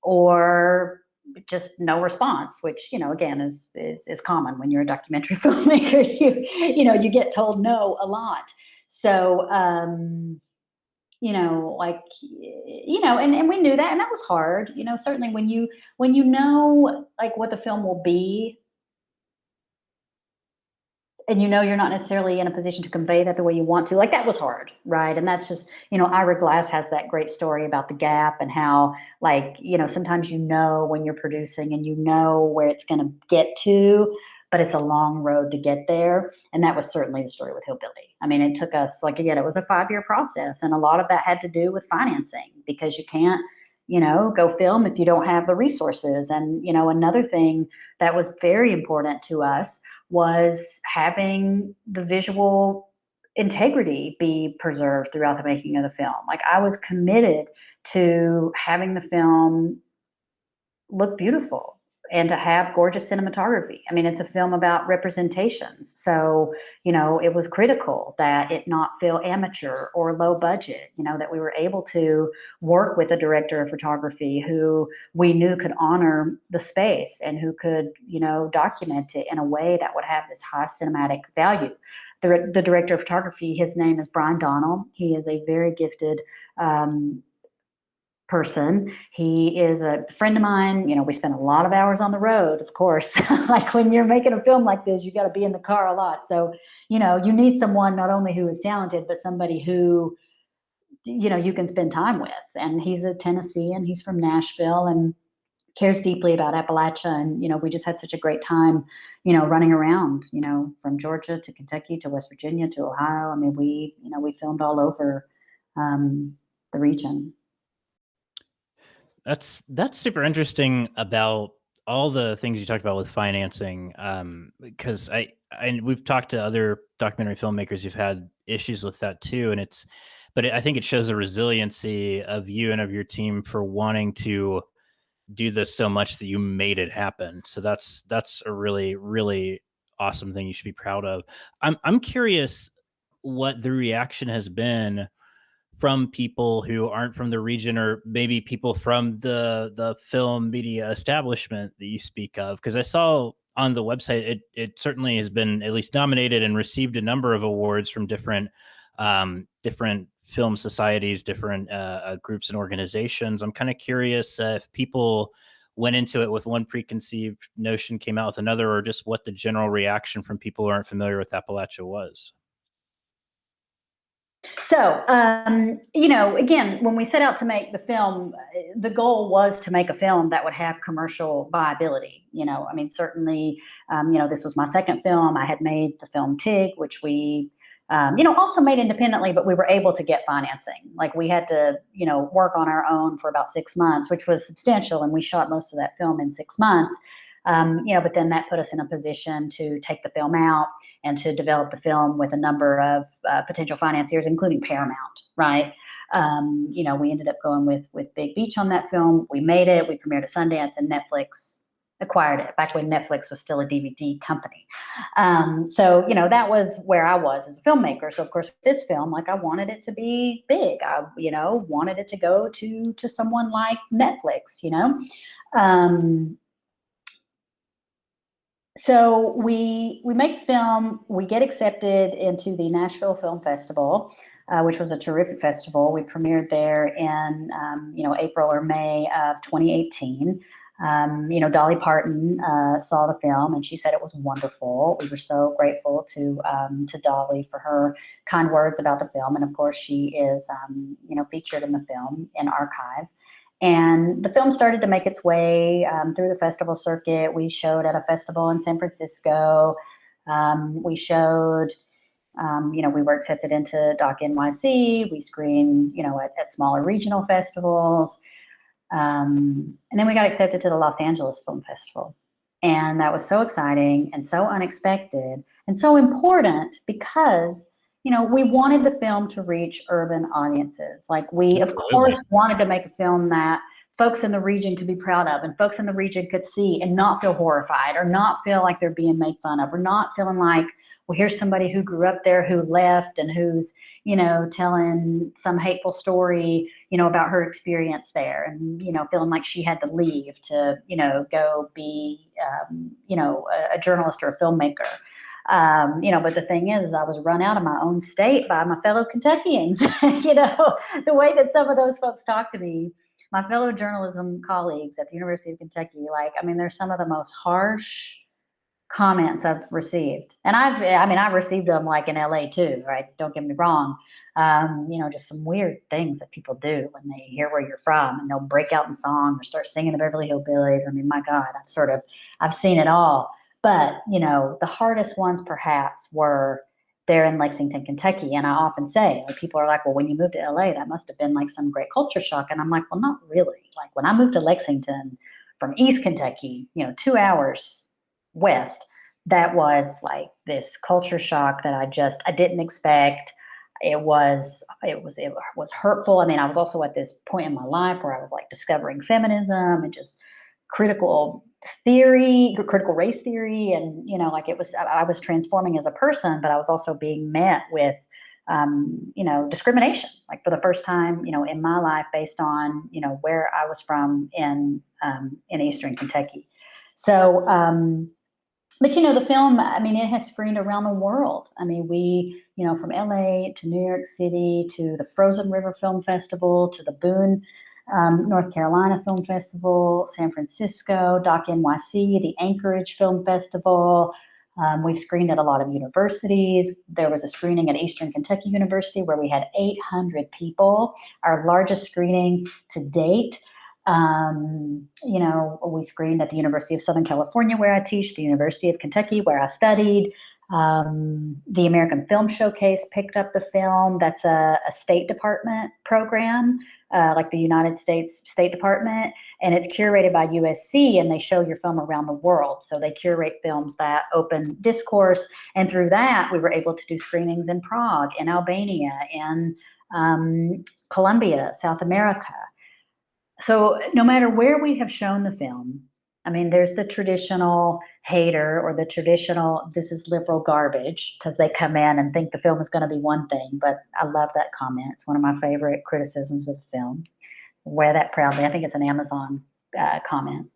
or just no response, which, again, is common when you're a documentary filmmaker. You get told no a lot. So, and we knew that, and that was hard. Certainly when you know, like, what the film will be, and you're not necessarily in a position to convey that the way you want to, like, that was hard, right? And that's just, Ira Glass has that great story about the gap, and how, like, sometimes when you're producing and where it's going to get to, but it's a long road to get there. And that was certainly the story with Hillbilly. I mean, it took us, like, again, it was a 5-year process, and a lot of that had to do with financing, because you can't, go film if you don't have the resources. And, another thing that was very important to us was having the visual integrity be preserved throughout the making of the film. Like, I was committed to having the film look beautiful and to have gorgeous cinematography. I mean, it's a film about representations. So, it was critical that it not feel amateur or low budget, that we were able to work with a director of photography who we knew could honor the space, and who could, document it in a way that would have this high cinematic value. The director of photography, his name is Brian Donnell. He is a very gifted person. He is a friend of mine. We spent a lot of hours on the road, of course. Like, when you're making a film like this, you got to be in the car a lot. So, you need someone not only who is talented, but somebody who, you can spend time with. And he's a Tennessean. He's from Nashville and cares deeply about Appalachia. And, we just had such a great time, running around, from Georgia to Kentucky to West Virginia to Ohio. I mean, we filmed all over the region. That's super interesting about all the things you talked about with financing, because we've talked to other documentary filmmakers who've had issues with that too, and I think it shows the resiliency of you and of your team for wanting to do this so much that you made it happen. So that's a really, really awesome thing you should be proud of. I'm curious what the reaction has been from people who aren't from the region, or maybe people from the film media establishment that you speak of. Because I saw on the website, it certainly has been at least nominated and received a number of awards from different film societies, different groups and organizations. I'm kind of curious if people went into it with one preconceived notion, came out with another, or just what the general reaction from people who aren't familiar with Appalachia was. So, again, when we set out to make the film, the goal was to make a film that would have commercial viability. Certainly, this was my second film. I had made the film TIG, which we, also made independently, but we were able to get financing. Like, we had to, work on our own for about 6 months, which was substantial. And we shot most of that film in 6 months. But then that put us in a position to take the film out and to develop the film with a number of potential financiers, including Paramount, right? We ended up going with Big Beach on that film. We made it, we premiered at Sundance, and Netflix acquired it back when Netflix was still a DVD company. So, that was where I was as a filmmaker. So, of course, this film, like, I wanted it to be big. I, wanted it to go to someone like Netflix, So we make the film, we get accepted into the Nashville Film Festival, which was a terrific festival. We premiered there in, April or May of 2018. Dolly Parton saw the film, and she said it was wonderful. We were so grateful to Dolly for her kind words about the film. And of course, she is, featured in the film in archive. And the film started to make its way through the festival circuit. We showed at a festival in San Francisco. We showed, we were accepted into Doc NYC. We screened, at smaller regional festivals. And then we got accepted to the Los Angeles Film Festival. And that was so exciting and so unexpected and so important because, we wanted the film to reach urban audiences. Like we, of course, wanted to make a film that folks in the region could be proud of and folks in the region could see and not feel horrified or not feel like they're being made fun of or not feeling like, well, here's somebody who grew up there who left and who's, telling some hateful story, about her experience there and, feeling like she had to leave to, go be, a journalist or a filmmaker. But the thing is I was run out of my own state by my fellow Kentuckians. The way that some of those folks talk to me, my fellow journalism colleagues at the University of Kentucky, they're some of the most harsh comments I've received. And I've received them like in LA too, right? Don't get me wrong. Just some weird things that people do when they hear where you're from and they'll break out in song or start singing the Beverly Hillbillies. I mean, my God, I've seen it all. But, the hardest ones perhaps were there in Lexington, Kentucky. And I often say, people are like, well, when you moved to LA, that must have been like some great culture shock. And I'm like, well, not really. Like when I moved to Lexington from East Kentucky, 2 hours west, that was like this culture shock that I didn't expect. It was hurtful. I mean, I was also at this point in my life where I was like discovering feminism and just critical race theory. And, I was transforming as a person, but I was also being met with, discrimination, like for the first time, in my life based on, where I was from in Eastern Kentucky. So, but the film, it has screened around the world. I mean, we, from LA to New York City to the Frozen River Film Festival to the Boone, North Carolina Film Festival, San Francisco, Doc NYC, the Anchorage Film Festival. We've screened at a lot of universities. There was a screening at Eastern Kentucky University where we had 800 people, our largest screening to date. We screened at the University of Southern California where I teach, the University of Kentucky where I studied. The American Film Showcase picked up the film. That's a State Department program, like the United States State Department, and it's curated by USC, and they show your film around the world. So they curate films that open discourse, and through that, we were able to do screenings in Prague, in Albania, in Colombia, South America. So no matter where we have shown the film, there's the traditional hater or the traditional, this is liberal garbage, because they come in and think the film is going to be one thing. But I love that comment. It's one of my favorite criticisms of the film. Wear that proudly. I think it's an Amazon comment.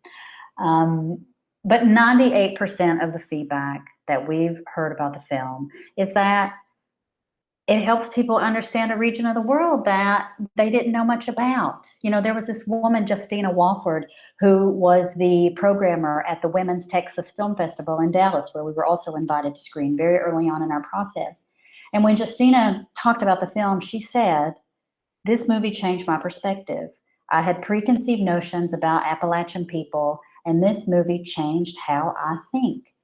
But 98% of the feedback that we've heard about the film is that it helps people understand a region of the world that they didn't know much about. There was this woman, Justina Walford, who was the programmer at the Women's Texas Film Festival in Dallas, where we were also invited to screen very early on in our process. And when Justina talked about the film, she said, "This movie changed my perspective. I had preconceived notions about Appalachian people, and this movie changed how I think."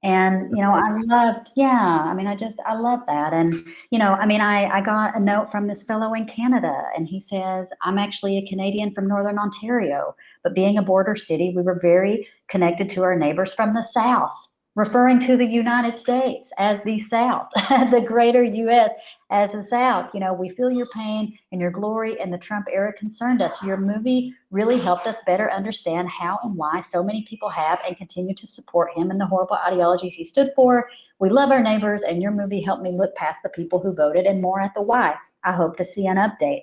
And, I loved, I love that. And, I got a note from this fellow in Canada, and he says, "I'm actually a Canadian from Northern Ontario, but being a border city, we were very connected to our neighbors from the South," referring to the United States as the South, the greater U.S. as the South. "We feel your pain and your glory, and the Trump era concerned us. Your movie really helped us better understand how and why so many people have and continue to support him and the horrible ideologies he stood for. We love our neighbors, and your movie helped me look past the people who voted and more at the why. I hope to see an update."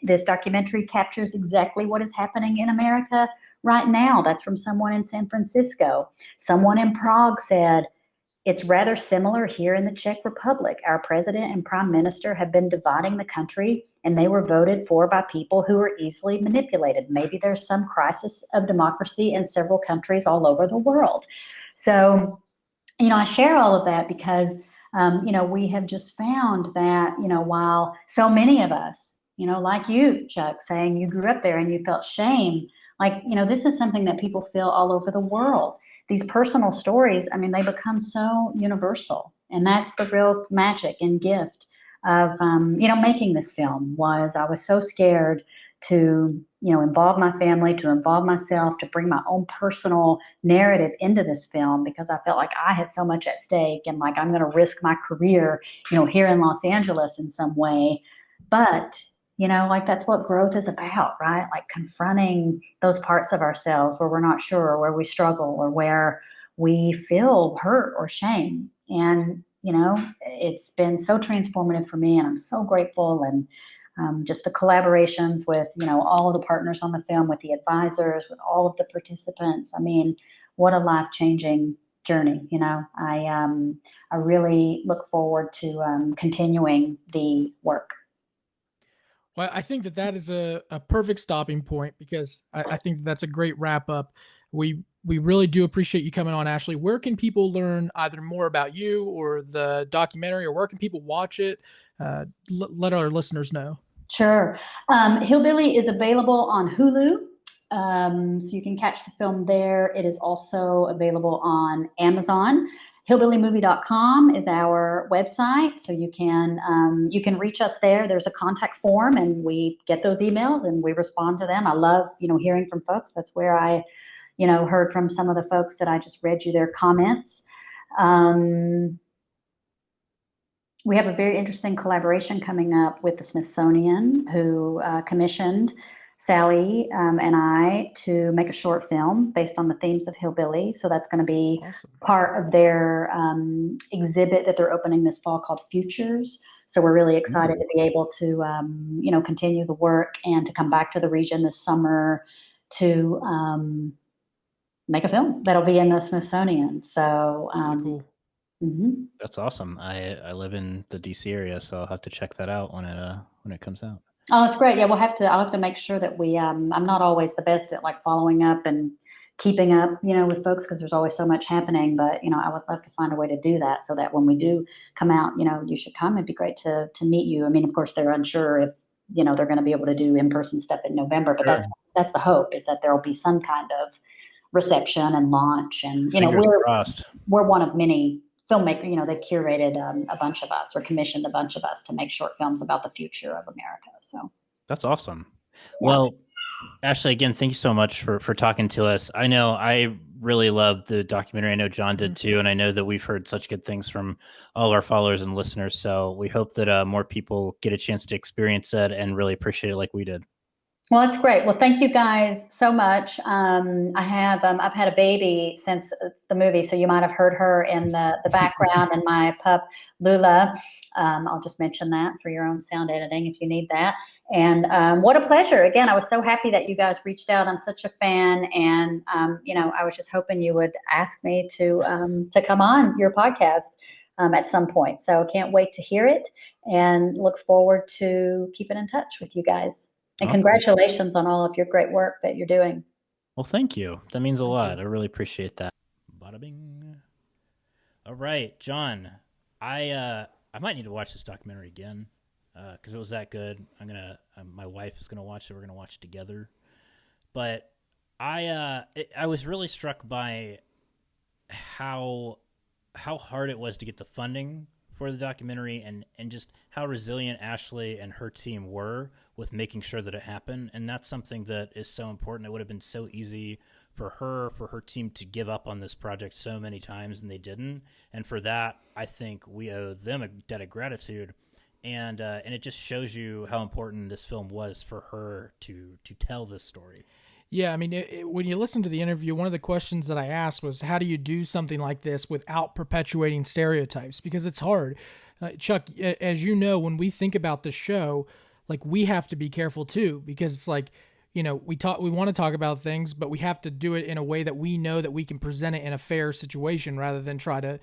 This documentary captures exactly what is happening in America right now. That's from someone in San Francisco. Someone in Prague said, "It's rather similar here in the Czech Republic. Our president and prime minister have been dividing the country, and they were voted for by people who are easily manipulated. Maybe there's some crisis of democracy in several countries all over the world." So, I share all of that because, we have just found that, while so many of us like you, Chuck, saying you grew up there and you felt shame. Like, this is something that people feel all over the world. These personal stories, I mean, they become so universal. And that's the real magic and gift of, making this film was I was so scared to, involve my family, to involve myself, to bring my own personal narrative into this film because I felt like I had so much at stake and like I'm going to risk my career, here in Los Angeles in some way. But like that's what growth is about, right? Like confronting those parts of ourselves where we're not sure, or where we struggle, or where we feel hurt or shame. And, it's been so transformative for me, and I'm so grateful. And just the collaborations with, all of the partners on the film, with the advisors, with all of the participants. I mean, what a life-changing journey. I really look forward to continuing the work. Well, I think that is a perfect stopping point because I think that's a great wrap up. We really do appreciate you coming on, Ashley. Where can people learn either more about you or the documentary, or where can people watch it? Let our listeners know. Sure. Hillbilly is available on Hulu. So you can catch the film there. It is also available on Amazon. Hillbillymovie.com is our website, so you can reach us there. There's a contact form, and we get those emails and we respond to them. I love hearing from folks. That's where I heard from some of the folks that I just read you their comments. We have a very interesting collaboration coming up with the Smithsonian, who commissioned Sally and I to make a short film based on the themes of Hillbilly. So that's going to be awesome. Part of their exhibit that they're opening this fall called Futures. So we're really excited to be able to, continue the work and to come back to the region this summer to make a film that'll be in the Smithsonian. So really cool. Mm-hmm. That's awesome. I live in the DC area, so I'll have to check that out when it comes out. Oh, that's great. Yeah, I'll have to make sure that we, I'm not always the best at like following up and keeping up, with folks, because there's always so much happening, but, I would love to find a way to do that so that when we do come out, you should come. It'd be great to meet you. I mean, of course they're unsure if, they're going to be able to do in-person stuff in November, but sure. That's the hope, is that there'll be some kind of reception and launch. And, we're one of many filmmaker, they curated a bunch of us, or commissioned a bunch of us to make short films about the future of America. So that's awesome. Yeah. Well, Ashley, again, thank you so much for talking to us. I know I really loved the documentary. I know John did too, and I know that we've heard such good things from all of our followers and listeners. So we hope that more people get a chance to experience it and really appreciate it like we did. Well, that's great. Well, thank you guys so much. I've had a baby since the movie, so you might have heard her in the background, and my pup Lula. I'll just mention that for your own sound editing if you need that. And what a pleasure. Again, I was so happy that you guys reached out. I'm such a fan, and I was just hoping you would ask me to come on your podcast at some point. So can't wait to hear it, and look forward to keeping in touch with you guys. And congratulations on all of your great work that you're doing. Well, thank you. That means a lot. I really appreciate that. Bada bing. All right, John. I might need to watch this documentary again because it was that good. My wife is gonna watch it. We're gonna watch it together. But I was really struck by how hard it was to get the funding for the documentary, and just how resilient Ashley and her team were with making sure that it happened. And that's something that is so important. It would have been so easy for her team to give up on this project so many times, and they didn't. And for that, I think we owe them a debt of gratitude. And it just shows you how important this film was for her to tell this story. Yeah, I mean, when you listen to the interview, one of the questions that I asked was, how do you do something like this without perpetuating stereotypes? Because it's hard. Chuck, as you know, when we think about the show, like, we have to be careful too, because it's like, we want to talk about things, but we have to do it in a way that we know that we can present it in a fair situation rather than try to,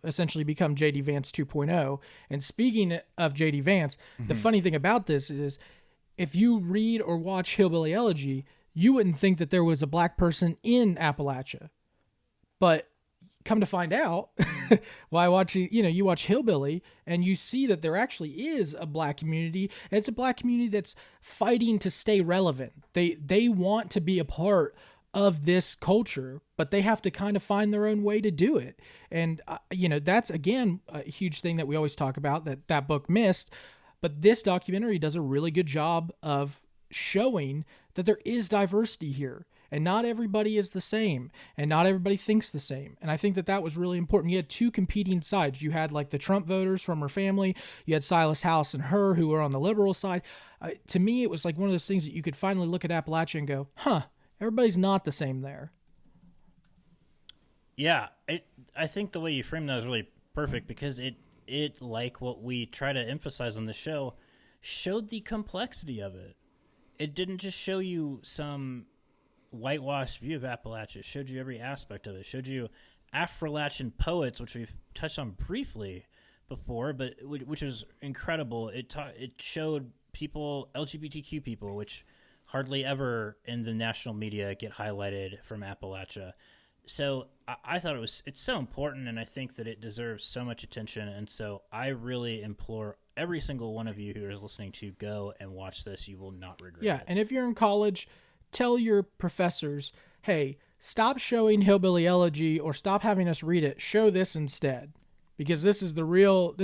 essentially become J.D. Vance 2.0. And speaking of J.D. Vance, the funny thing about this is, if you read or watch Hillbilly Elegy, you wouldn't think that there was a black person in Appalachia. But come to find out, while watching, you watch Hillbilly and you see that there actually is a black community, and it's a black community that's fighting to stay relevant. They want to be a part of this culture, but they have to kind of find their own way to do it. And, that's, again, a huge thing that we always talk about that book missed. But this documentary does a really good job of showing that there is diversity here. And not everybody is the same, and not everybody thinks the same. And I think that was really important. You had two competing sides. You had like the Trump voters from her family. You had Silas House and her, who were on the liberal side. To me, it was like one of those things that you could finally look at Appalachia and go, everybody's not the same there. Yeah, I think the way you framed that is really perfect, because it like what we try to emphasize on the show, showed the complexity of it. It didn't just show you some whitewashed view of Appalachia. It showed you every aspect of it. It showed you Afro-Latin poets, which we've touched on briefly before, but which was incredible. It showed people, LGBTQ people, which hardly ever in the national media get highlighted from Appalachia. So I thought it's so important, and I think that it deserves so much attention. And so I really implore every single one of you who is listening to go and watch this. You will not regret it. Yeah, and if you're in college, tell your professors, hey, stop showing Hillbilly Elegy or stop having us read it. Show this instead, because this is the real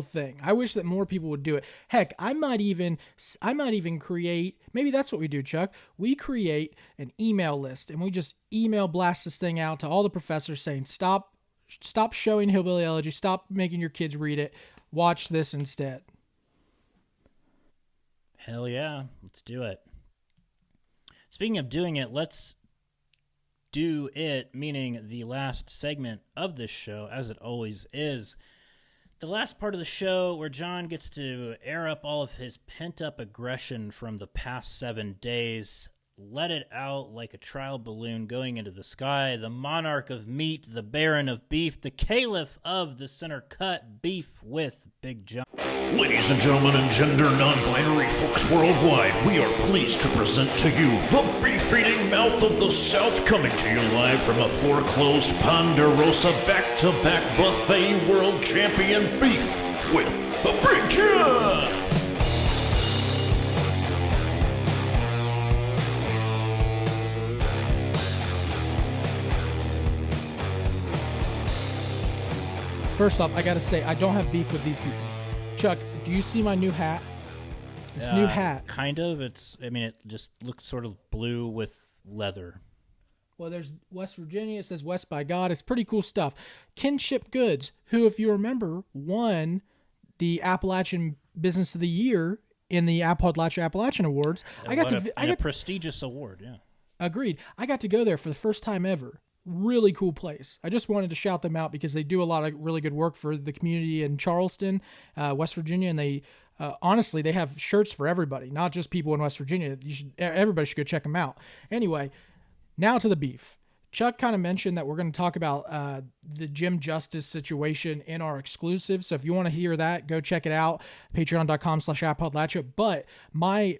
thing. I wish that more people would do it. Heck, I might even create, maybe that's what we do, Chuck. We create an email list and we just email blast this thing out to all the professors saying, stop showing Hillbilly Elegy, stop making your kids read it. Watch this instead. Hell yeah, let's do it. Speaking of doing it, let's do it, meaning the last segment of this show, as it always is. The last part of the show where John gets to air up all of his pent-up aggression from the past 7 days, let it out like a trial balloon going into the sky. The monarch of meat, the baron of beef, the caliph of the center-cut beef with Big John. Ladies and gentlemen and gender non-binary folks worldwide, we are pleased to present to you the beef-eating mouth of the South, coming to you live from a foreclosed Ponderosa back-to-back buffet world champion beef with the Big John. First off, I gotta say, I don't have beef with these people. Chuck, do you see my new hat? This new hat. Kind of. It just looks sort of blue with leather. Well, there's West Virginia. It says West by God. It's pretty cool stuff. Kinship Goods, who, if you remember, won the Appalachian Business of the Year in the Appalachian Awards. A prestigious award, yeah. Agreed. I got to go there for the first time ever. Really cool place. I just wanted to shout them out because they do a lot of really good work for the community in Charleston, West Virginia, and they honestly, they have shirts for everybody, not just people in West Virginia. Everybody should go check them out. Anyway, now to the beef. Chuck kind of mentioned that we're going to talk about the Jim Justice situation in our exclusive. So if you want to hear that, go check it out. Patreon.com/Appalachia. But my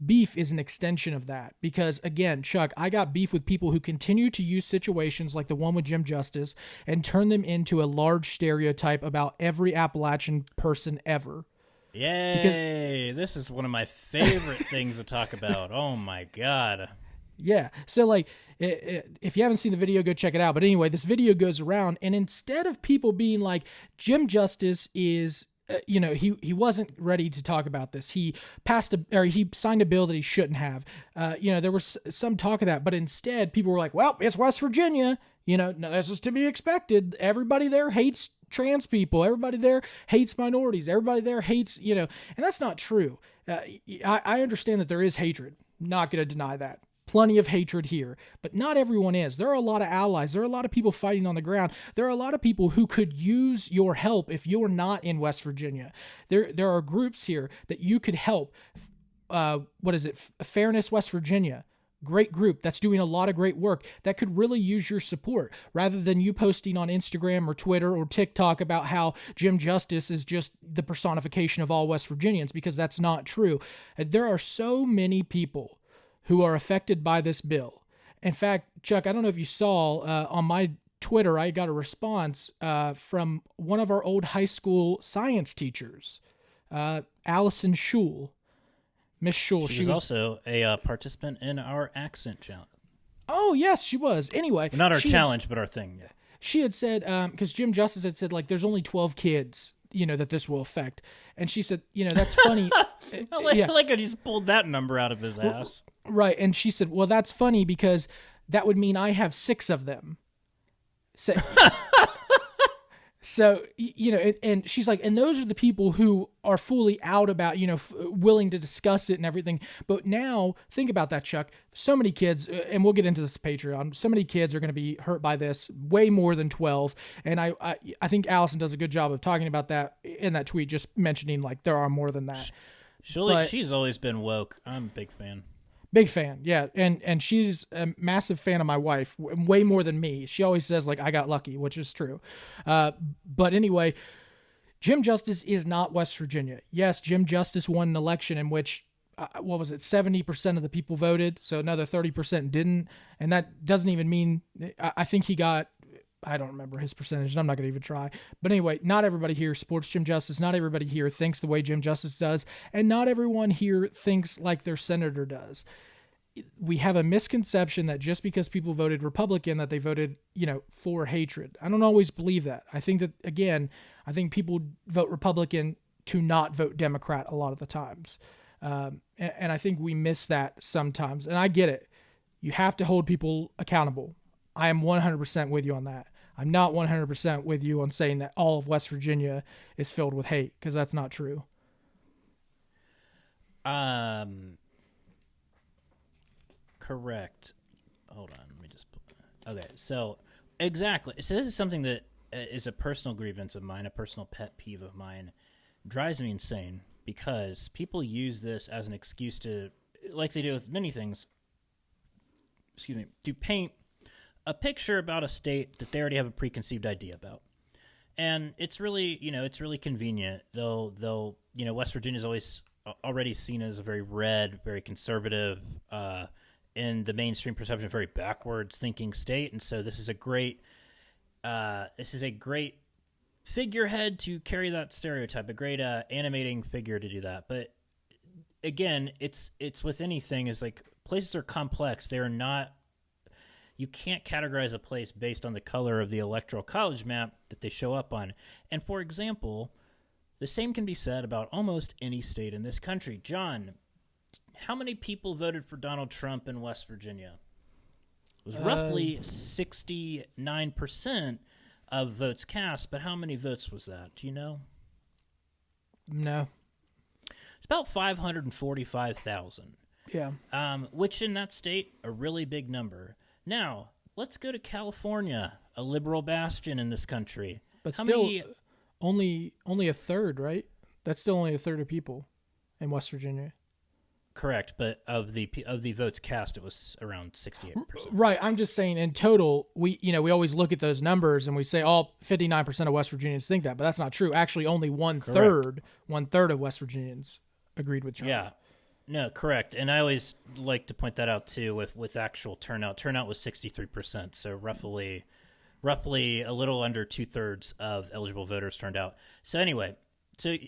beef is an extension of that because, again, Chuck, I got beef with people who continue to use situations like the one with Jim Justice and turn them into a large stereotype about every Appalachian person ever. Yay! This is one of my favorite things to talk about. Oh my God. Yeah. So, like, if you haven't seen the video, go check it out. But anyway, this video goes around, and instead of people being like, Jim Justice is... he wasn't ready to talk about this. He he signed a bill that he shouldn't have. There was some talk of that, but instead people were like, well, it's West Virginia. No, this is to be expected. Everybody there hates trans people. Everybody there hates minorities. Everybody there hates, and that's not true. I understand that there is hatred. Not going to deny that. Plenty of hatred here, but not everyone is. There are a lot of allies. There are a lot of people fighting on the ground. There are a lot of people who could use your help if you're not in West Virginia. There are groups here that you could help. Fairness West Virginia. Great group that's doing a lot of great work that could really use your support rather than you posting on Instagram or Twitter or TikTok about how Jim Justice is just the personification of all West Virginians, because that's not true. There are so many people who are affected by this bill. In fact, Chuck, I don't know if you saw on my Twitter, I got a response from one of our old high school science teachers, Allison Schul. Miss Schul. She was also a participant in our accent challenge. Oh, yes, she was. Anyway. Not our challenge, but our thing. Yeah. She had said, because Jim Justice had said, like, there's only 12 kids, that this will affect. And she said, that's funny. I like it. He's pulled that number out of his ass. Right. And she said, well, that's funny because that would mean I have 6 of them. So, and she's like, and those are the people who are fully out about, willing to discuss it and everything. But now, think about that, Chuck. So many kids, and we'll get into this Patreon, so many kids are going to be hurt by this, way more than 12. And I think Allison does a good job of talking about that in that tweet, just mentioning, like, there are more than that. She's always been woke. I'm a big fan. Big fan, yeah, and she's a massive fan of my wife, way more than me. She always says, like, I got lucky, which is true. But anyway, Jim Justice is not West Virginia. Yes, Jim Justice won an election in which, 70% of the people voted, so another 30% didn't, and that doesn't even mean, I think he got, I don't remember his percentage, and I'm not going to even try. But anyway, not everybody here supports Jim Justice. Not everybody here thinks the way Jim Justice does. And not everyone here thinks like their senator does. We have a misconception that just because people voted Republican, that they voted, for hatred. I don't always believe that. I think that, again, people vote Republican to not vote Democrat a lot of the times. And I think we miss that sometimes. And I get it. You have to hold people accountable. I am 100% with you on that. I'm not 100% with you on saying that all of West Virginia is filled with hate, because that's not true. Correct. Hold on. Let me just... Okay, so exactly. So this is something that is a personal grievance of mine, a personal pet peeve of mine. Drives me insane because people use this as an excuse to, like they do with many things, to paint a picture about a state that they already have a preconceived idea about. And it's really, it's really convenient. They'll West Virginia is always already seen as a very red, very conservative, in the mainstream perception, very backwards thinking state. And so this is a great figurehead to carry that stereotype, a great animating figure to do that. But again, it's with anything, is like, places are complex. They are not, you can't categorize a place based on the color of the electoral college map that they show up on. And for example, the same can be said about almost any state in this country. John, how many people voted for Donald Trump in West Virginia? It was roughly 69% of votes cast, but how many votes was that? Do you know? No. It's about 545,000. Yeah. Which in that state, a really big number. Now, let's go to California, a liberal bastion in this country. But only a third, right? That's still only a third of people in West Virginia. Correct, but of the votes cast, it was around 68%. Right, I'm just saying in total, we always look at those numbers and we say, 59% of West Virginians think that, but that's not true. Actually, only one third of West Virginians agreed with Trump. Yeah. No, correct. And I always like to point that out too with actual turnout. Turnout was 63%, so roughly a little under 2/3 of eligible voters turned out. So anyway,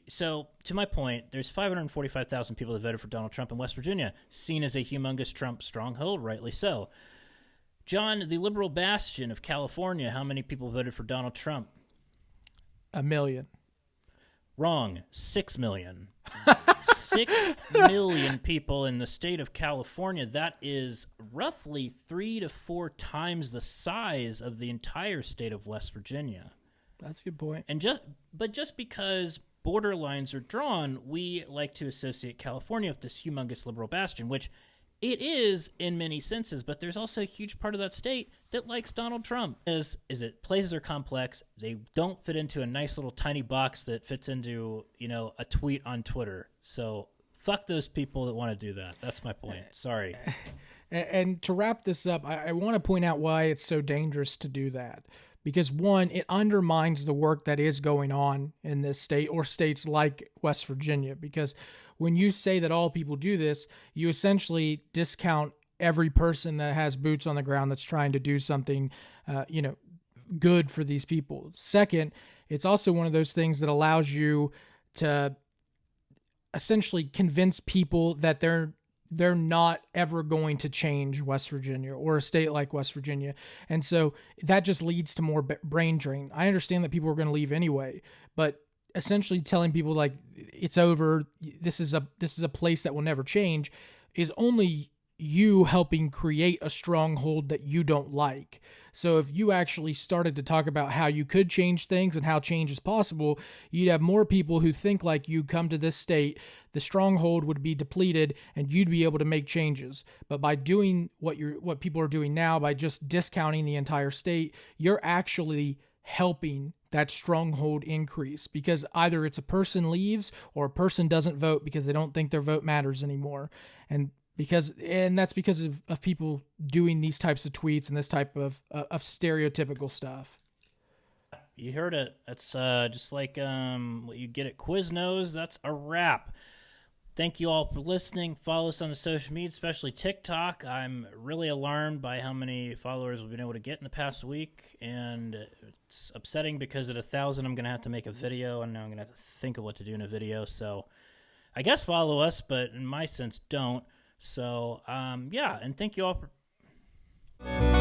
so to my point, there's 545,000 people that voted for Donald Trump in West Virginia, seen as a humongous Trump stronghold, rightly so. John, the liberal bastion of California, how many people voted for Donald Trump? 1 million. Wrong. 6 million. 6 million people in the state of California. That is roughly 3 to 4 times the size of the entire state of West Virginia. That's a good point. And just because border lines are drawn, we like to associate California with this humongous liberal bastion, which it is in many senses, but there's also a huge part of that state that likes Donald Trump. Is that places are complex. They don't fit into a nice little tiny box that fits into, a tweet on Twitter. So fuck those people that want to do that. That's my point. Sorry. And to wrap this up, I want to point out why it's so dangerous to do that. Because one, it undermines the work that is going on in this state or states like West Virginia. Because when you say that all people do this, you essentially discount every person that has boots on the ground that's trying to do something, good for these people. Second, it's also one of those things that allows you to essentially convince people that they're not ever going to change West Virginia or a state like West Virginia. And so that just leads to more brain drain. I understand that people are going to leave anyway, but essentially telling people like it's over, this is a place that will never change, is only you helping create a stronghold that you don't like. So if you actually started to talk about how you could change things and how change is possible, you'd have more people who think like you come to this state, the stronghold would be depleted and you'd be able to make changes. But by doing what people are doing now, by just discounting the entire state, you're actually helping that stronghold increase, because either it's a person leaves or a person doesn't vote because they don't think their vote matters anymore. And that's because of people doing these types of tweets and this type of stereotypical stuff. You heard it. It's just like what you get at Quiznos. That's a wrap. Thank you all for listening. Follow us on the social media, especially TikTok. I'm really alarmed by how many followers we've been able to get in the past week, and it's upsetting because at 1,000 I'm going to have to make a video, and now I'm going to have to think of what to do in a video. So I guess follow us, but in my sense, don't. So, yeah, and thank you all for...